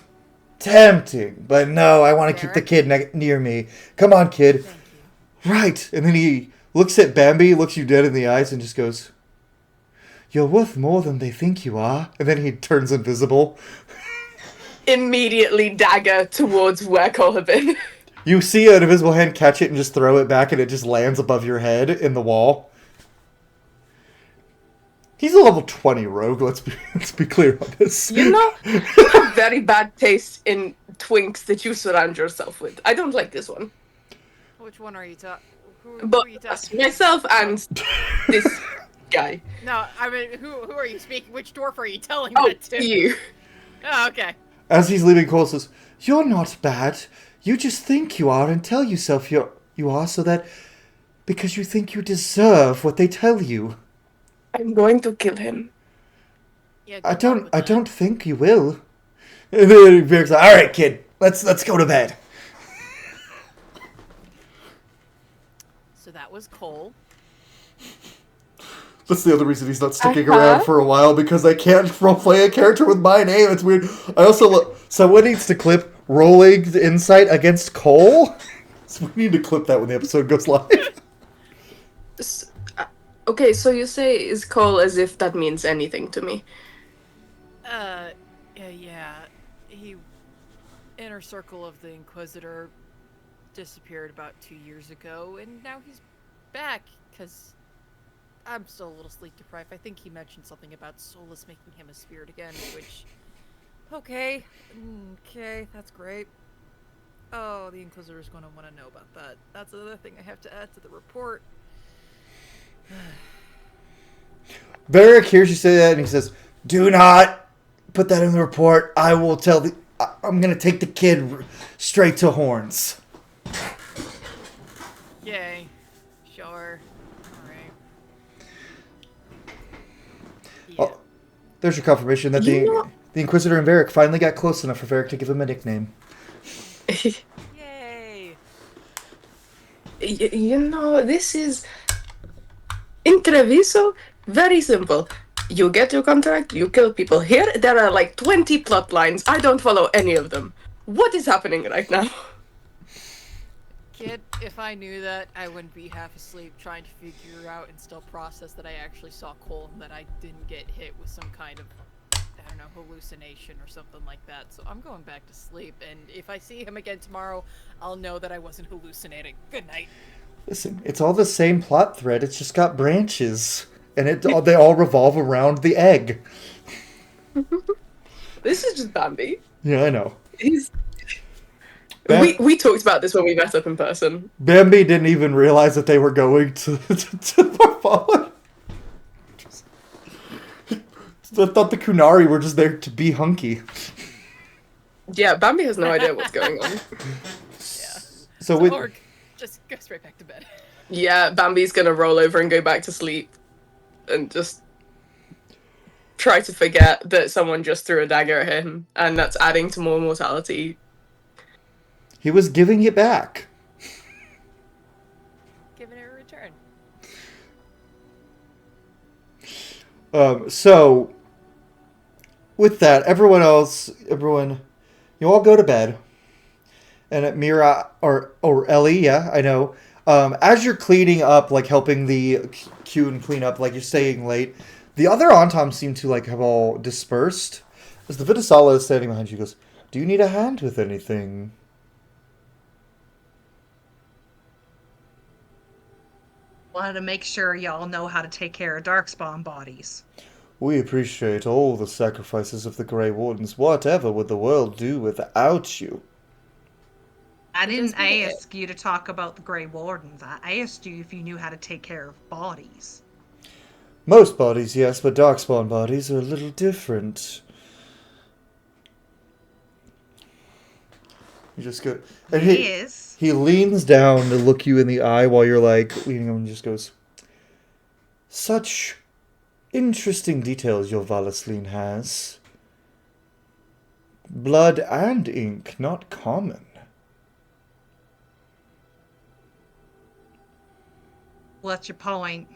tempting, but no, I want to keep the kid near me. Come on, kid. Thank you. Right. And then he looks at Bambi, looks you dead in the eyes, and just goes, you're worth more than they think you are. And then he turns invisible. Immediately dagger towards where Cole had been. You see an invisible hand catch it and just throw it back, and it just lands above your head in the wall. He's a level 20 rogue, let's be clear on this. You know, you have very bad taste in twinks that you surround yourself with. I don't like this one. Which one are you talking? Who But are you talking? myself and this guy. No, I mean, who are you speaking? Which dwarf are you telling Oh, that to? you. Oh, okay. As he's leaving, Cole says, you're not bad. You just think you are and tell yourself you are so that... Because you think you deserve what they tell you. I'm going to kill him. Yeah, I good luck with that. don't think you will. And then Varric's like, alright, kid, let's go to bed. So that was Cole. That's the other reason he's not sticking around for a while, because I can't roleplay a character with my name. It's weird. I also... Someone needs to clip rolling the insight against Cole. So we need to clip that when the episode goes live. Okay, so you say is Cole as if that means anything to me. Yeah. He... Inner circle of the Inquisitor disappeared about 2 years ago, and now he's back, because... I'm still a little sleep deprived. I think he mentioned something about Solus making him a spirit again, which... Okay, that's great. Oh, the Inquisitor's going to want to know about that. That's another thing I have to add to the report. Varric hears you say that, and he says, do not put that in the report. I will tell the... I'm going to take the kid straight to Horns. Yay. Sure. Alright. Yeah. Oh, there's your confirmation that the Inquisitor and Varric finally got close enough for Varric to give him a nickname. Yay. You know, this is... In Treviso, very simple. You get your contract, you kill people. Here, there are like 20 plot lines. I don't follow any of them. What is happening right now? Kid, if I knew that, I wouldn't be half asleep trying to figure out and still process that I actually saw Cole and that I didn't get hit with some kind of, I don't know, hallucination or something like that. So I'm going back to sleep, and if I see him again tomorrow, I'll know that I wasn't hallucinating. Good night. Listen, it's all the same plot thread. It's just got branches. and they all revolve around the egg. This is just Bambi. Yeah, I know. He's... Bam- We talked about this when we met up in person. Bambi didn't even realize that they were going to Farfalla. I thought the Qunari were just there to be hunky. Yeah, Bambi has no idea what's going on. So with Or just go straight back to bed. Yeah, Bambi's gonna roll over and go back to sleep. And just try to forget that someone just threw a dagger at him. And that's adding to more mortality. he was giving it back. Giving it a return. So with that, everyone, you all go to bed. And Mira or Ellie, yeah, I know. As you're cleaning up, like helping the Qun clean up, like you're staying late, the other Antoms seem to like have all dispersed. As the Vitasala is standing behind you, goes, "Do you need a hand with anything?" Wanted to make sure y'all know how to take care of darkspawn bodies. We appreciate all the sacrifices of the Grey Wardens. Whatever would the world do without you? I didn't Just be it. ask you to talk about the Grey Wardens. I asked you if you knew how to take care of bodies. Most bodies, yes, but Darkspawn bodies are a little different. You just go... And he leans down to look you in the eye while you're like leaning over and just goes, "Such interesting details your Valasleen has. Blood and ink, not common." What's your point?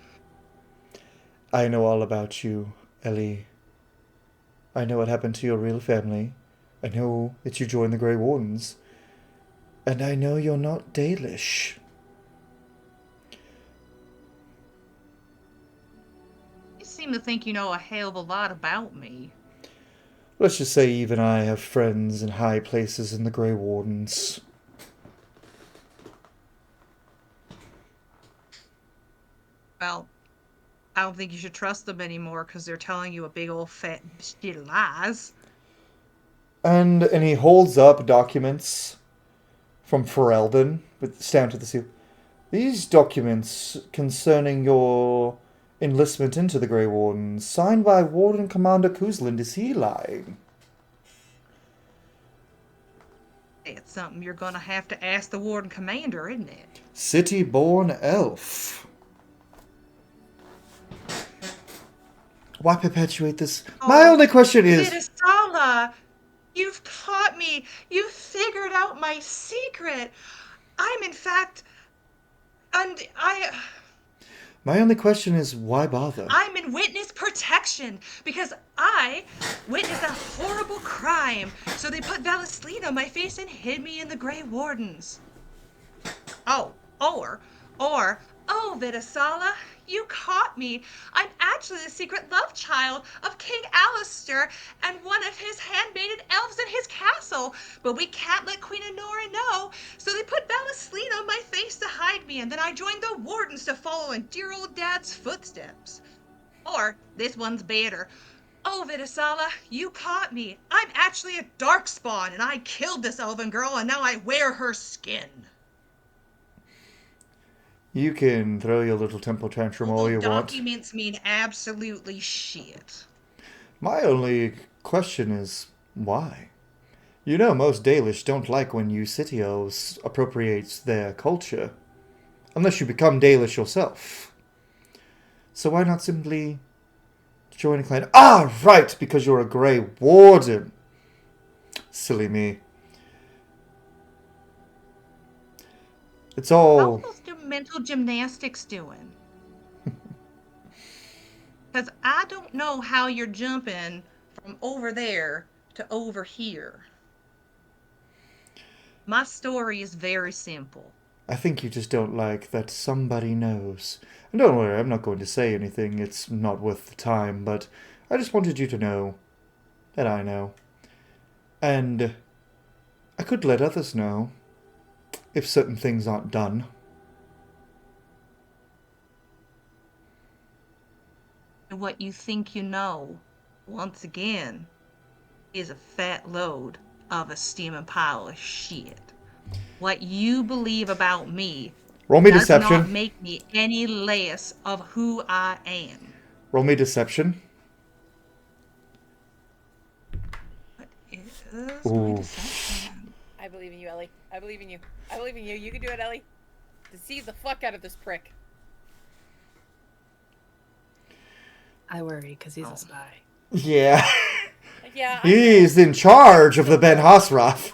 I know all about you, Ellie. I know what happened to your real family. I know that you joined the Grey Wardens. And I know you're not Dalish. You seem to think you know a hell of a lot about me. Let's just say even I have friends in high places in the Grey Wardens. Well, I don't think you should trust them anymore because they're telling you a big old fat shit of lies. And he holds up documents from Ferelden, with stamped with the seal. These documents concerning your enlistment into the Grey Wardens, signed by Warden Commander Kuzland. Is he lying? It's something you're gonna have to ask the Warden Commander, isn't it? City-born elf. Why perpetuate this? My only question is... Vitasala, you've taught me. You've figured out my secret. I'm in fact... And My only question is, why bother? I'm in witness protection because I witnessed a horrible crime. So they put Valasleen on my face and hid me in the Grey Wardens. Oh, Vitasala, you caught me. I'm actually the secret love child of King Alistair and one of his handmaiden elves in his castle. But we can't let Queen Honora know, so they put Valasleen on my face to hide me, and then I joined the Wardens to follow in dear old Dad's footsteps. Or, this one's better. Oh, Vitasala, you caught me. I'm actually a darkspawn, and I killed this elven girl, and now I wear her skin. You can throw your little temper tantrum all you want. Documents mean absolutely shit. My only question is, why? You know most Dalish don't like when you city elves appropriates their culture. Unless you become Dalish yourself. So why not simply join a clan? Ah, right, because you're a Grey Warden. Silly me. It's all... How's those mental gymnastics doing? Because I don't know how you're jumping from over there to over here. My story is very simple. I think you just don't like that somebody knows. And don't worry, I'm not going to say anything. It's not worth the time, but I just wanted you to know that I know. And I could let others know if certain things aren't done. And what you think you know, once again, is a fat load of a steaming pile of shit. What you believe about me Roll me does not deception. make me any less of who I am. Roll me deception. What is my Ooh. deception? I believe in you, Ellie. I believe in you. I believe in you. You can do it, Ellie. Deceive the fuck out of this prick. I worry because he's a spy. Yeah. Yeah, He's in charge of the Ben Hasrath.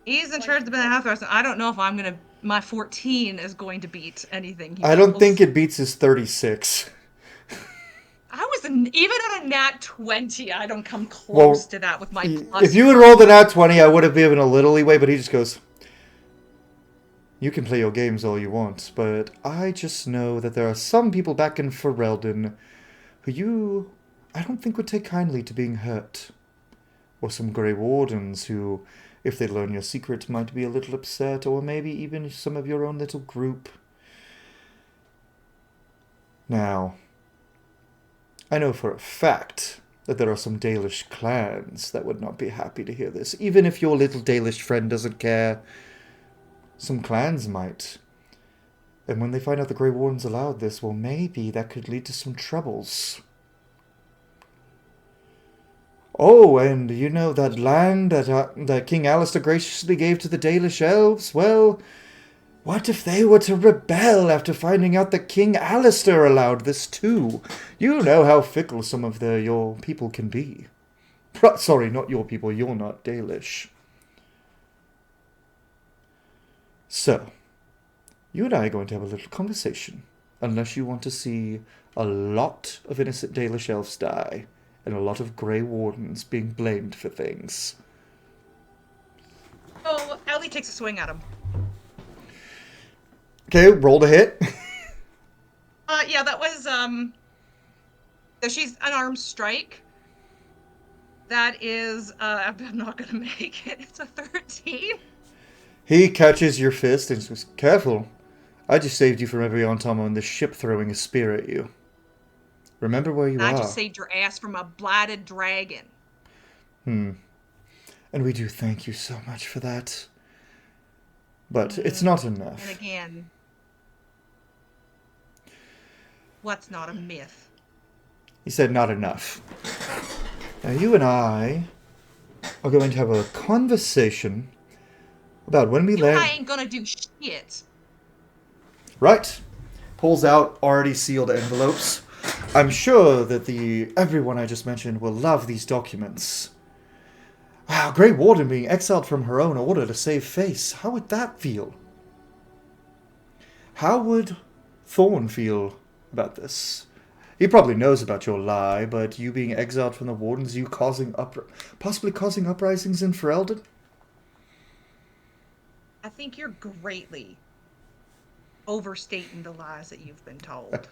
He's in charge of the Ben Hathras. I don't know if I'm gonna. My 14 is going to beat anything. He I don't rolls. think it beats his 36. I was even at a nat 20. I don't come close Well, to that with my plus. If you had rolled a nat 20, I would have given a little leeway, but he just goes, you can play your games all you want, but I just know that there are some people back in Ferelden who I don't think would take kindly to being hurt. Or some Grey Wardens who, if they learn your secret, might be a little upset, or maybe even some of your own little group. Now, I know for a fact that there are some Dalish clans that would not be happy to hear this. Even if your little Dalish friend doesn't care, some clans might. And when they find out the Grey Wardens allowed this, well, maybe that could lead to some troubles. Oh, and you know that land that King Alistair graciously gave to the Dalish elves? Well, what if they were to rebel after finding out that King Alistair allowed this too? You know how fickle some of your people can be. Sorry, not your people, you're not Dalish. So, you and I are going to have a little conversation, unless you want to see a lot of innocent Dalish elves die, and a lot of Grey Wardens being blamed for things. Oh, Ellie takes a swing at him. Okay, roll to hit. Yeah, that was, so she's an armed strike. That is, I'm not gonna make it. It's a 13. He catches your fist and says, careful. I just saved you from every Ontama on this ship throwing a spear at you. Remember where you are. I just saved your ass from a blighted dragon. And we do thank you so much for that. But it's not enough. And again, what's not a myth? He said not enough. Now you and I are going to have a conversation about when we land. I ain't gonna do shit. Right. Pulls out already sealed envelopes. I'm sure that everyone I just mentioned will love these documents. Wow, Grey Warden being exiled from her own order to save face. How would that feel? How would Thorn feel about this? He probably knows about your lie, but you being exiled from the Wardens, you possibly causing uprisings in Ferelden? I think you're greatly overstating the lies that you've been told.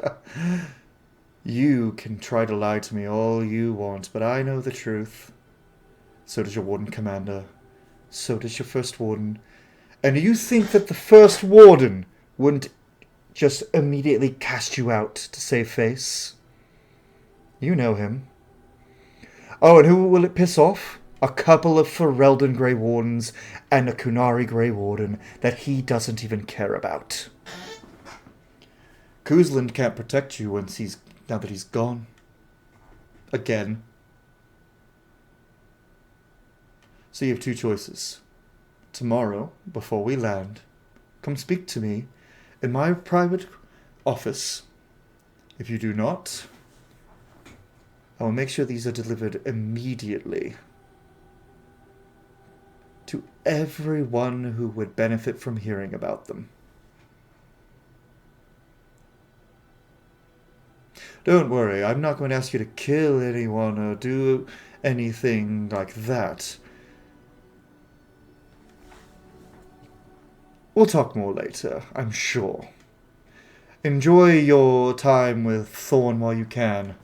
You can try to lie to me all you want, but I know the truth. So does your Warden Commander. So does your First Warden. And do you think that the First Warden wouldn't just immediately cast you out to save face? You know him. Oh, and who will it piss off? A couple of Ferelden Grey Wardens and a Qunari Grey Warden that he doesn't even care about. Kuzland can't protect you now that he's gone. Again. So you have two choices. Tomorrow, before we land, come speak to me in my private office. If you do not, I will make sure these are delivered immediately to everyone who would benefit from hearing about them. Don't worry, I'm not going to ask you to kill anyone or do anything like that. We'll talk more later, I'm sure. Enjoy your time with Thorn while you can.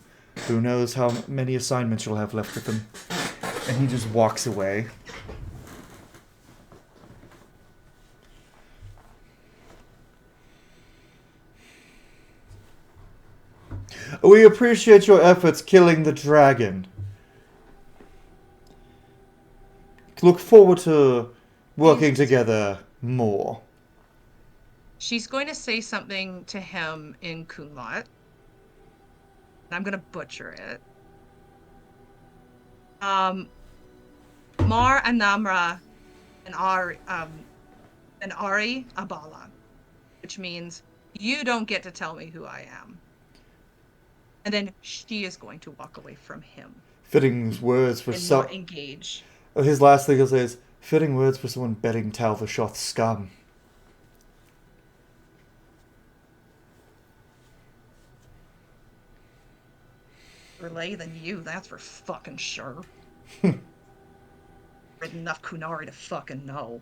Who knows how many assignments you'll have left with him. And he just walks away. We appreciate your efforts killing the dragon. Look forward to working together more. She's going to say something to him in Kunlat. I'm going to butcher it. Mar Anamra and Ari Abala, which means you don't get to tell me who I am. And then she is going to walk away from him. Fitting words for and not engage. His last thing he'll say is, fitting words for someone betting Talvashoth's scum. Relay than you, that's for fucking sure. Read enough Qunari to fucking know.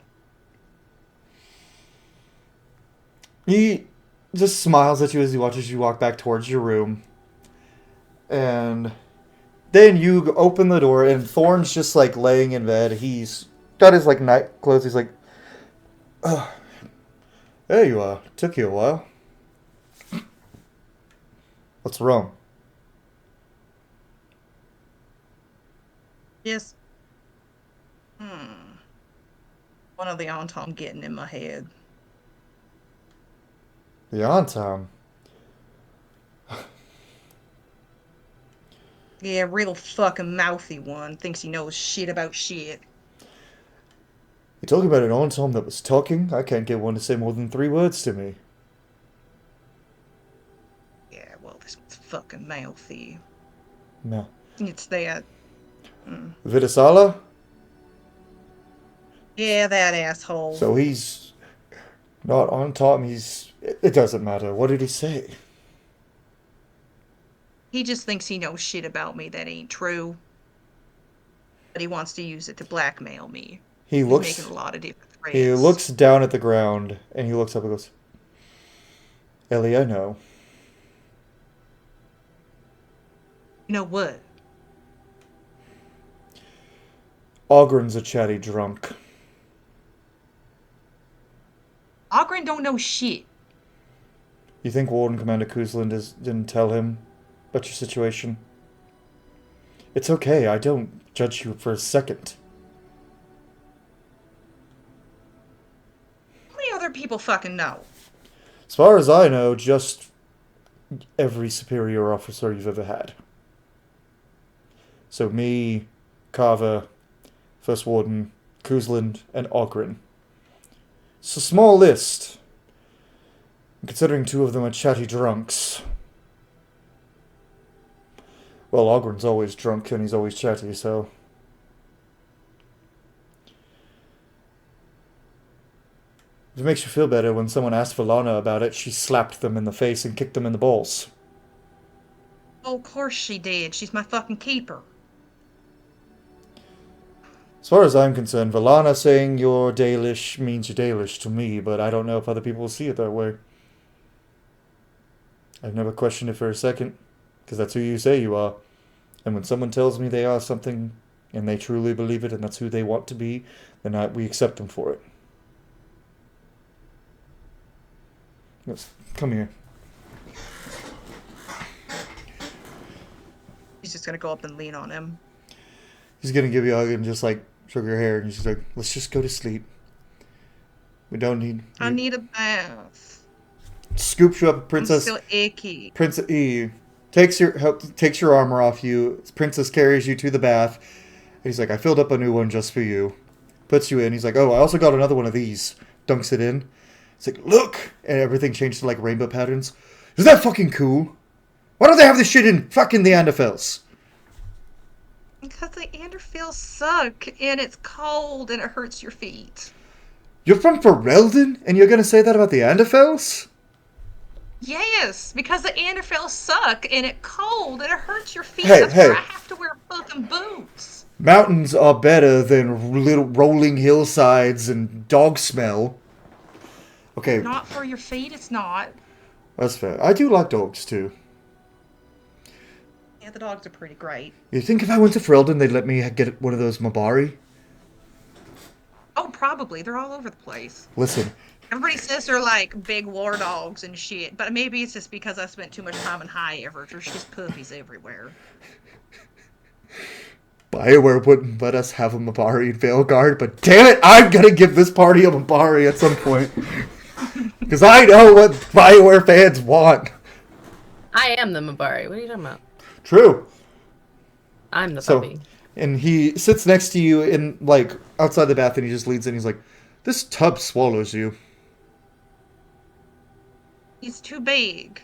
He just smiles at you as he watches you walk back towards your room. And then you open the door, and Thorn's just, like, laying in bed. He's got his, like, night clothes. He's like, oh, there you are. Took you a while. What's wrong? Yes. One of the Antom getting in my head. The Antom? Yeah, real fucking mouthy one. Thinks he knows shit about shit. You're talking about an Antom that was talking? I can't get one to say more than 3 words to me. Yeah, well, this one's fucking mouthy. No. It's that. Vidasala? Yeah, that asshole. So he's not on top. It doesn't matter. What did he say? He just thinks he knows shit about me that ain't true. But he wants to use it to blackmail me. He's making a lot of different threats. He looks down at the ground, and he looks up and goes, Ellie, I know. You know what? Ogren's a chatty drunk. Ogren don't know shit. You think Warden Commander Kuzland didn't tell him about your situation? It's okay, I don't judge you for a second. How many other people fucking know? As far as I know, just every superior officer you've ever had. So me, Carver, First Warden, Kuzland, and Ogren. It's a small list. Considering 2 of them are chatty drunks. Well, Ogren's always drunk and he's always chatty, so... If it makes you feel better, when someone asked Valana about it, she slapped them in the face and kicked them in the balls. Oh, of course she did. She's my fucking keeper. As far as I'm concerned, Valana saying you're Dalish means you're Dalish to me, but I don't know if other people will see it that way. I've never questioned it for a second, because that's who you say you are. And when someone tells me they are something, and they truly believe it, and that's who they want to be, then we accept them for it. Yes, come here. He's just gonna go up and lean on him. He's gonna give you a hug and just like stroke your hair, and she's like, let's just go to sleep. We don't need... I need a bath. Scoops you up, Princess... I'm still icky. Princess E takes your armor off you. Princess carries you to the bath. And he's like, I filled up a new one just for you. Puts you in. He's like, oh, I also got another one of these. Dunks it in. It's like, look! And everything changed to like rainbow patterns. Is that fucking cool? Why don't they have this shit in fucking the Anderfels? Because the Anderfels suck, and it's cold, and it hurts your feet. You're from Ferelden, and you're gonna say that about the Anderfels? Yes, because the Anderfels suck, and it's cold, and it hurts your feet. Hey, That's hey. why I have to wear fucking boots. Mountains are better than little rolling hillsides and dog smell. Okay, Not for your feet, it's not. that's fair. I do like dogs, too. Yeah, the dogs are pretty great. You think if I went to Ferelden, they'd let me get one of those Mabari? Oh, probably. They're all over the place. Listen, Everybody says they're like big war dogs and shit, but maybe it's just because I spent too much time in High Everett. There's just puppies everywhere. BioWare wouldn't let us have a Mabari in Veilguard, but damn it, I'm gonna give this party a Mabari at some point. Because I know what BioWare fans want. I am the Mabari. What are you talking about? True. I'm the So, puppy. and he sits next to you in, like, outside the bath, and he just leans in. He's like, "This tub swallows you." He's too big.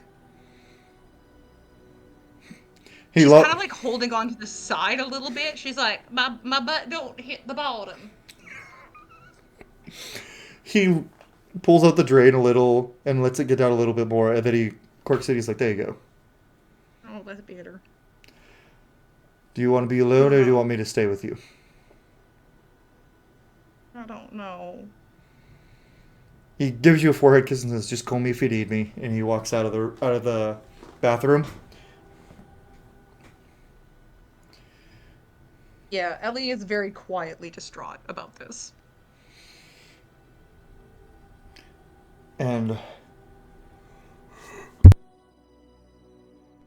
He She's lo- kind of like holding on to the side a little bit. She's like, my butt don't hit the bottom. He pulls out the drain a little and lets it get down a little bit more, and then he corks it. He's like, "There you go. Oh, that's bitter. Do you want to be alone, or do you want me to stay with you?" I don't know. He gives you a forehead kiss and says, "Just call me if you need me." And he walks out of the bathroom. Yeah, Ellie is very quietly distraught about this. And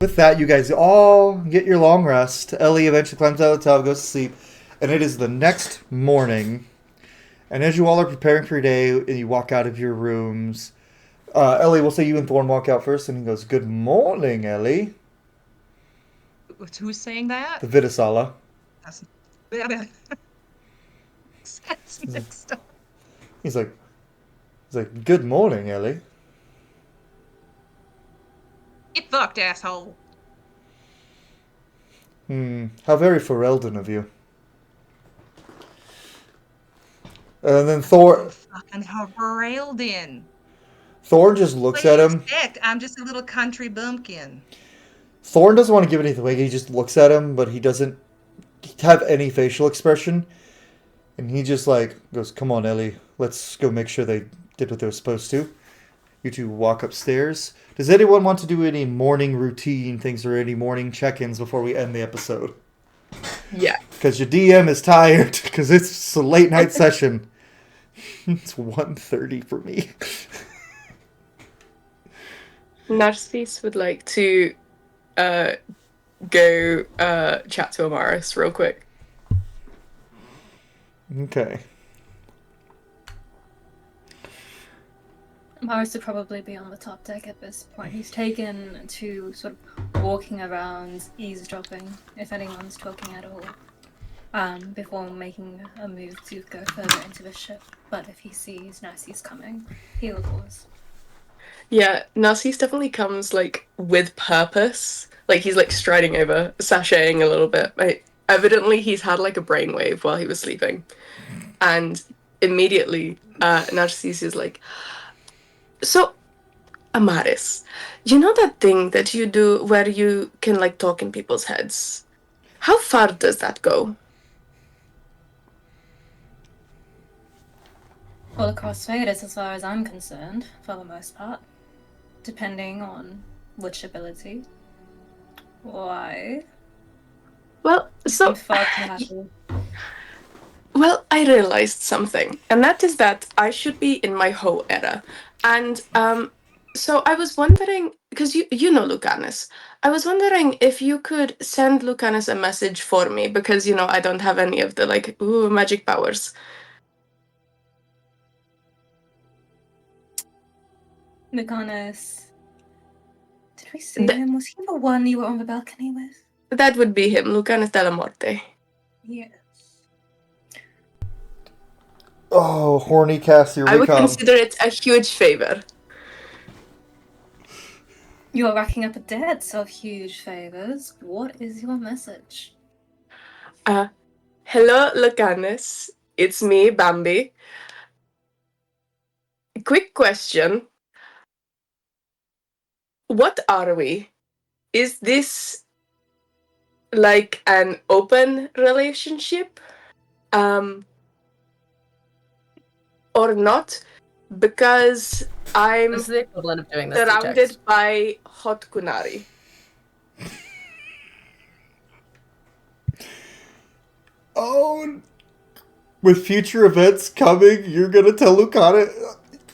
with that, you guys all get your long rest. Ellie eventually climbs out of the tub, goes to sleep, and it is the next morning. And as you all are preparing for your day, and you walk out of your rooms, Ellie, we'll say you and Thorn walk out first, and he goes, "Good morning, Ellie." Who's saying that? The Vidisala. That's mixed up. He's like, "Good morning, Ellie." Get fucked, asshole. How very Ferelden of you. And then Thorn Fucking Heraldin. just looks at him. Expect? I'm just a little country bumpkin. Thorn doesn't want to give anything away. He just looks at him, but he doesn't have any facial expression. And he just like goes, "Come on, Ellie. Let's go make sure they did what they were supposed to." You two walk upstairs. Does anyone want to do any morning routine things or any morning check-ins before we end the episode? Yeah. Because your DM is tired because it's a late night session. It's 1:30 for me. Narcisse would like to go chat to Amaris real quick. Okay. Morris would probably be on the top deck at this point. He's taken to sort of walking around, eavesdropping, if anyone's talking at all, before making a move to go further into the ship. But if he sees Narcisse coming, he will pause. Yeah, Narcisse definitely comes like with purpose. Like he's like striding over, sashaying a little bit. Like, evidently he's had like a brainwave while he was sleeping. And immediately Narcisse is like, "So, Amaris, you know that thing that you do where you can like talk in people's heads? How far does that go?" Well, across Vegas, as far as I'm concerned, for the most part. Depending on which ability. Why? Well, so I'm far too happy. well, I realized something, and that is that I should be in my Ho era. And so I was wondering, because you know Lucanus, I was wondering if you could send Lucanus a message for me, because I don't have any of the like magic powers. Lucanus. Did we see him? Was he the one you were on the balcony with? That would be him, Lucanus de la Morte. Yes. Oh, horny Cass, here I we would come. consider it a huge favor. You are racking up a debt of huge favors. What is your message? Hello, Lucanus. It's me, Bambi. Quick question. What are we? Is this like an open relationship? Or not? Because I'm This is the equivalent of doing this to surrounded text. by hot Qunari. Oh, with future events coming, you're gonna tell Lucana.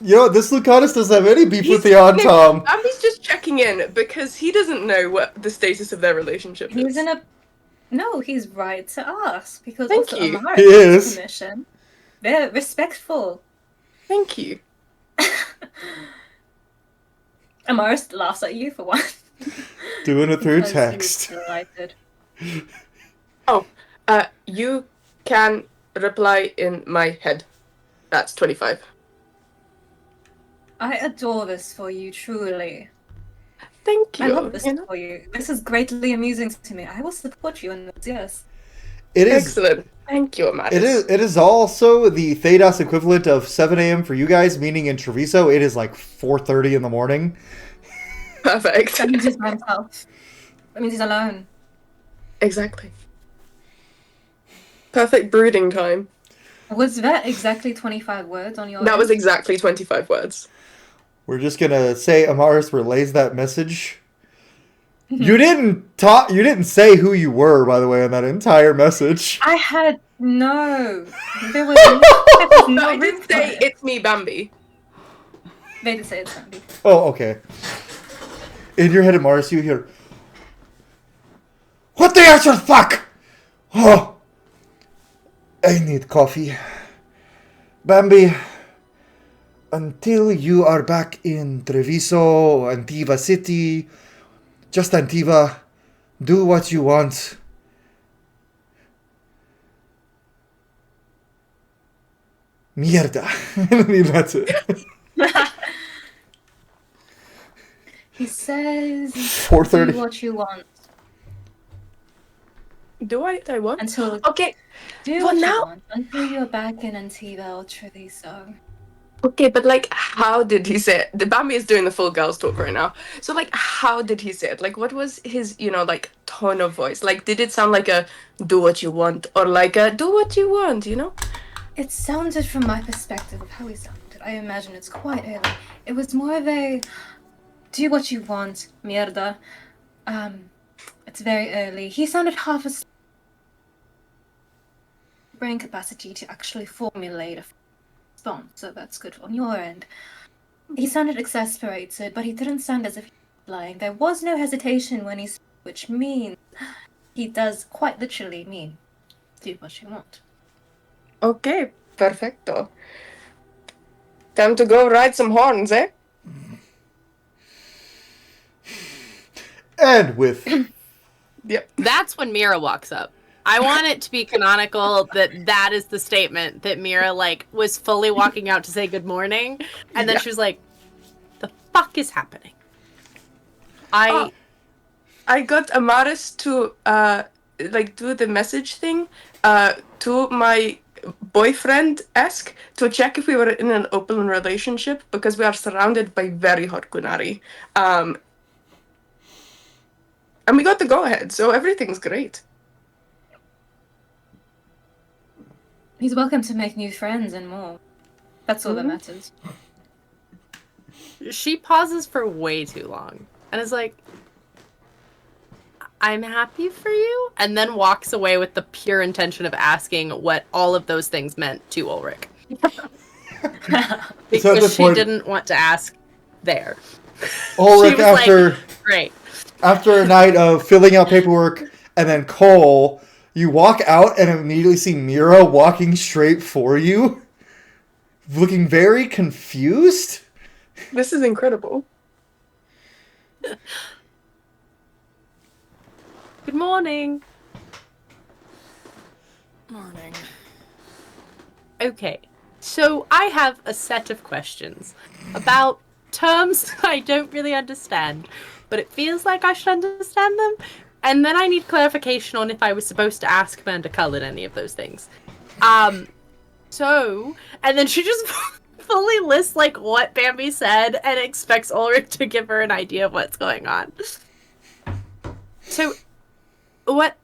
You know, this Lucanus doesn't have any beef with He's- the Odd Tom. Abby's just checking in because he doesn't know what the status of their relationship He's is. in a. No, he's right to ask because Thank also you. Amara He has is. permission. They're respectful. Thank you. Amara laughs at you for one. Doing it through Because text. he's delighted. You can reply in my head. That's 25. I adore this for you, truly. Thank you. I love this you know? for you. This is greatly amusing to me. I will support you in this, yes. It is. Excellent. Thank you, Amaris. It is also the Thedas equivalent of 7 a.m. for you guys, meaning in Treviso it is like 4:30 in the morning. Perfect. That means he's by himself. That means he's alone. Exactly. Perfect brooding time. Was that exactly 25 words on your That was end? exactly 25 words. We're just gonna say Amaris relays that message. You didn't say who you were, by the way, in that entire message. I had no. There was no, No, no I room did for say it. it's me, Bambi. They did say it's Sandy. Oh, okay. In your head, Amaris, you hear, "What the actual fuck? Oh, I need coffee. Bambi, until you are back in Treviso, Antiva City, just Antiva, do what you want. Mierda." I mean, that's it. He says, 4:30. do what you want. Do I want? Until Okay, do well, what you now- want. Until you're back in Antiva or Treviso. okay, but like, how did he say it? The Bambi is doing the full girls talk right now. So like, how did he say it? Like, what was his, like, tone of voice? Like, did it sound like a "do what you want" or like a "do what you want"? You know? It sounded from my perspective of how he sounded. I imagine it's quite early. It was more of a do what you want, mierda. It's very early. He sounded half asleep. Brain capacity to actually formulate a response, so that's good on your end. He sounded exasperated, but he didn't sound as if he was lying. There was no hesitation when he spoke, which means he does quite literally mean do what you want. Okay, perfecto. Time to go ride some horns, eh? And with Yep. That's when Mira walks up. I want it to be canonical that is the statement that Mira was fully walking out to say good morning, and then Yeah. she was like, "The fuck is happening?" I got Amaris to do the message thing to my boyfriend to check if we were in an open relationship because we are surrounded by very hot Qunari. And we got the go ahead, so everything's great. He's welcome to make new friends and more. That's all that matters. she pauses for way too long and is like, "I'm happy for you," and then walks away with the pure intention of asking what all of those things meant to Ulrich. So at Because this she point- didn't want to ask there. Ulrich, She was after Great. after a night of filling out paperwork and then Cole, you walk out and immediately see Mira walking straight for you, looking very confused. This is incredible. Good morning. Morning. Okay, so I have a set of questions about terms I don't really understand, but it feels like I should understand them. And then I need clarification on if I was supposed to ask Amanda Cullen any of those things. And then she just fully lists what Bambi said and expects Ulrich to give her an idea of what's going on. So, what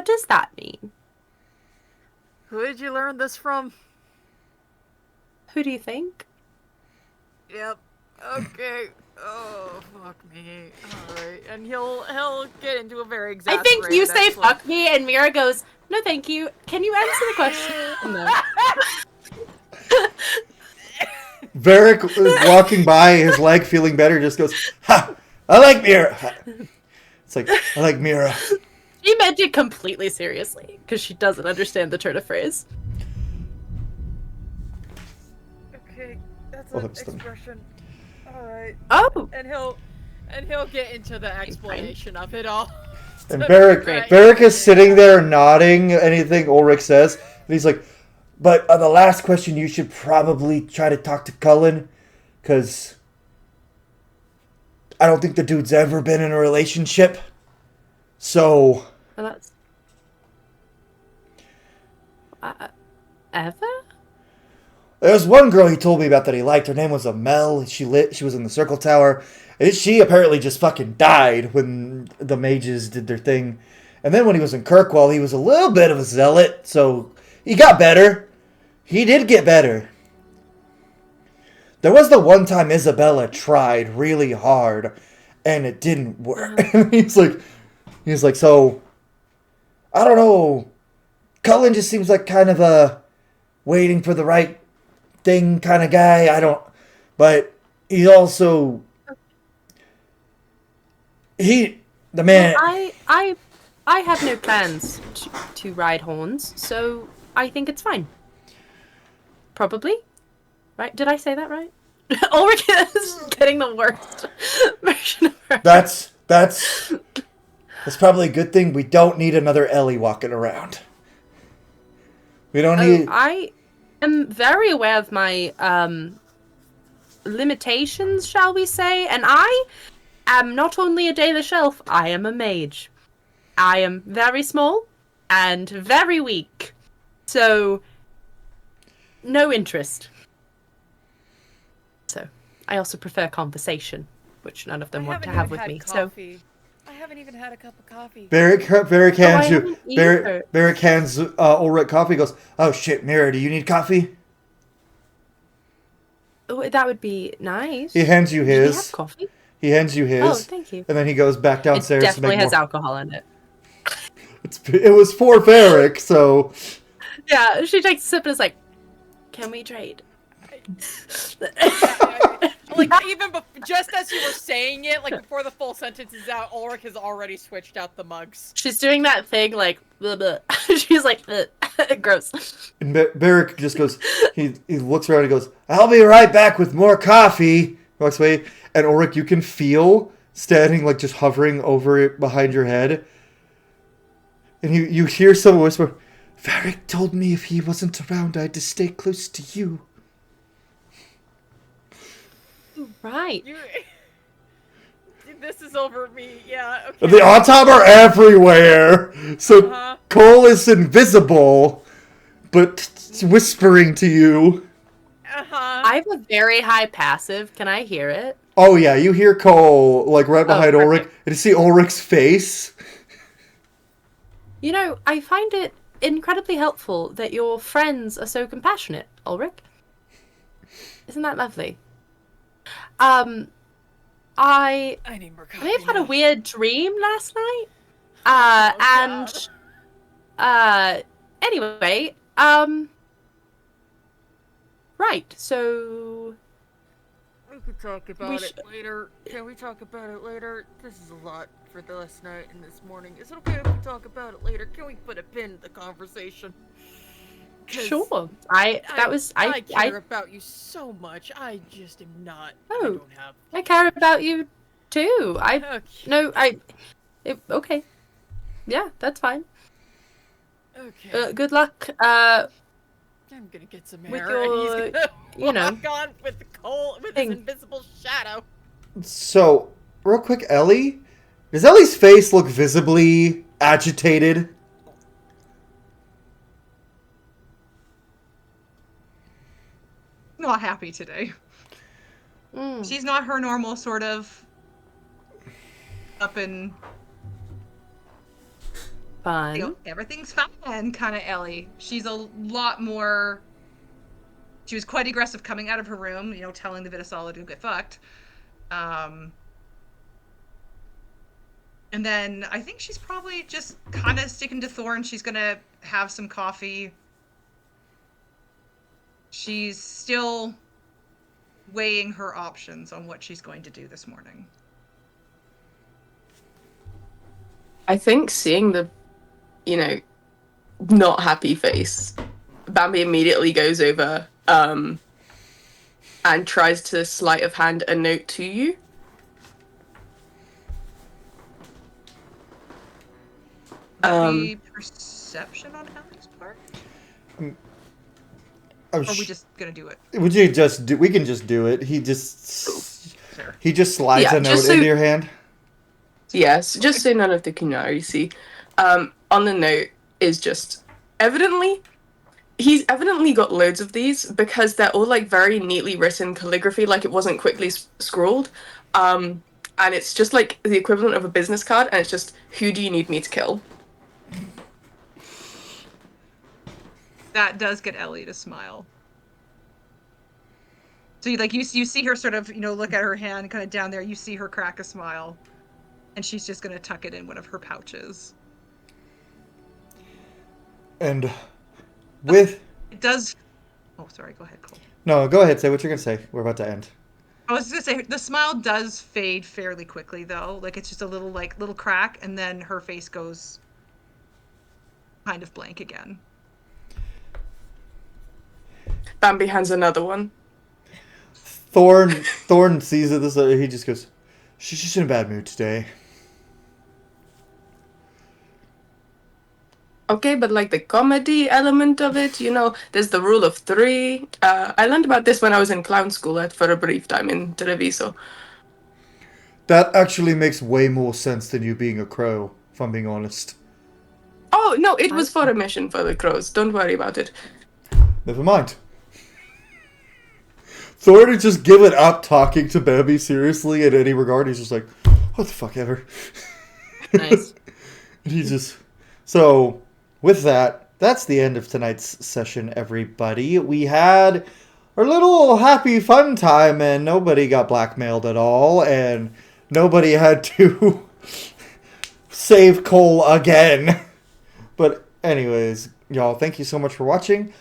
does that mean? Who did you learn this from? Who do you think? Yep. Okay. Oh, fuck me. Alright. And he'll get into a very I exasperated think you say explanation. fuck me, and Mira goes, "No, thank you. Can you answer the question?" No. Varric is walking by, his leg feeling better, just goes, "Ha! I like Mira." It's like, I like Mira. She meant it completely seriously because she doesn't understand the turn of phrase. Okay, that's Oh, an that's done. expression. All right. Oh, And he'll get into the explanation of it all. And Varric, Great. Varric is sitting there nodding anything Ulrich says, and he's like, "But the last question, you should probably try to talk to Cullen, because I don't think the dude's ever been in a relationship. So, well, that's ever. there's one girl he told me about that he liked. Her name was Amel. She was in the Circle Tower. And she apparently just fucking died when the mages did their thing. And then when he was in Kirkwall, he was a little bit of a zealot, so he got better. He did get better. There was the one time Isabella tried really hard, and it didn't work." And he's like, "So, I don't know. Cullen just seems like kind of a waiting for the right thing kind of guy. But he also, the man." Well, I have no plans to ride horns, so I think it's fine. Probably. Right? Did I say that right? Ulrich is getting the worst version of her. That's probably a good thing. We don't need another Ellie walking around. We don't need. I am very aware of my limitations, shall we say, and I am not only a Dalish elf, I am a mage. I am very small and very weak, so no interest. So I also prefer conversation, which none of them want to have with me. Coffee. I haven't even had a cup of coffee. Varric hands you. haven't either. Varric hands Ulrich coffee. Goes, "Oh shit, Mira, do you need coffee?" Oh, that would be nice. He hands you Do you his. have coffee? He hands you his. Oh, thank you. And then he goes back It downstairs to definitely make has more. alcohol in it. It was for Varric, so. Yeah, she takes a sip and is like, "Can we trade?" Like, even just as you were saying it, like before the full sentence is out, Ulrich has already switched out the mugs. She's doing that thing like, blah, blah. She's like, gross. And Varric just goes. He looks around and goes, "I'll be right back with more coffee." Walks away, and Ulrich, you can feel standing like just hovering over it behind your head, and you hear someone whisper, "Varric told me if he wasn't around, I had to stay close to you." Right. This is over me, yeah. Okay. The Autom are everywhere, so Cole is invisible, but whispering to you. I have a very high passive. Can I hear it? Oh yeah, you hear Cole like right behind Ulrich, perfect. and you see Ulrich's face. You know, I find it incredibly helpful that your friends are so compassionate, Ulrich. Isn't that lovely? I need more coffee. may have had a weird dream last night. Anyway, right, so We could talk about it later. Can we talk about it later? This is a lot for the last night and this morning. Is it okay if we talk about it later? Can we put a pin in the conversation? 'Cause sure. I care about you so much. I just am not. Oh. I don't have. I care about you too. Okay. Okay. Yeah, that's fine. Okay. Good luck. I'm gonna get some with air, and your- he's gonna you know, walk on with the with thing. his invisible shadow. So, real quick, Ellie, does Ellie's face look visibly agitated? Not happy today. She's not her normal sort of up and fun. you know, everything's fine kind of Ellie. She's a lot more. She was quite aggressive coming out of her room, you know, telling the Vitasala to get fucked. And then I think she's probably just kind of sticking to Thorn. She's gonna have some coffee. She's still weighing her options on what she's going to do this morning. I think seeing the, not happy face, Bambi immediately goes over and tries to sleight of hand a note to you. Would be perception on Ellie's part? Or are we just gonna do it? We can just do it. He just slides a note just so, into your hand. Yes, just so none of the Qunari see. On the note is just he's evidently got loads of these because they're all like very neatly written calligraphy, like it wasn't quickly scrawled. And it's just like the equivalent of a business card, and it's just, who do you need me to kill? That does get Ellie to smile. So you see her sort of, look at her hand kind of down there. You see her crack a smile. And she's just going to tuck it in one of her pouches. And with... It does... Oh, sorry. Go ahead, Cole. No, go ahead. Say what you're going to say. We're about to end. I was going to say, the smile does fade fairly quickly, though. Like, it's just a little crack, and then her face goes kind of blank again. Bambi hands another one. Thorn sees it. He just goes, she's just in a bad mood today. Okay, but like the comedy element of it, there's the rule of 3. I learned about this when I was in clown school for a brief time in Treviso. That actually makes way more sense than you being a crow, if I'm being honest. Oh, no, it was for a mission for the crows. Don't worry about it. Never mind. Thorn had just given up talking to Bambi seriously in any regard. He's just like, what the fuck ever. Nice. And he just... So, with that, that's the end of tonight's session, everybody. We had our little happy fun time, and nobody got blackmailed at all, and nobody had to save Cole again. But anyways, y'all, thank you so much for watching.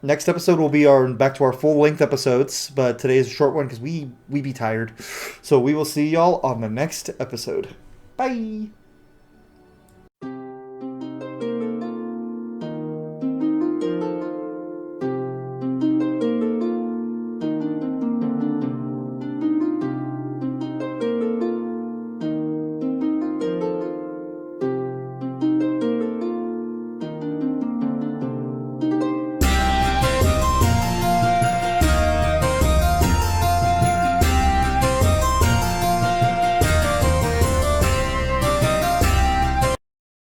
Next episode will be back to our full-length episodes, but today is a short one because we be tired. So we will see y'all on the next episode. Bye!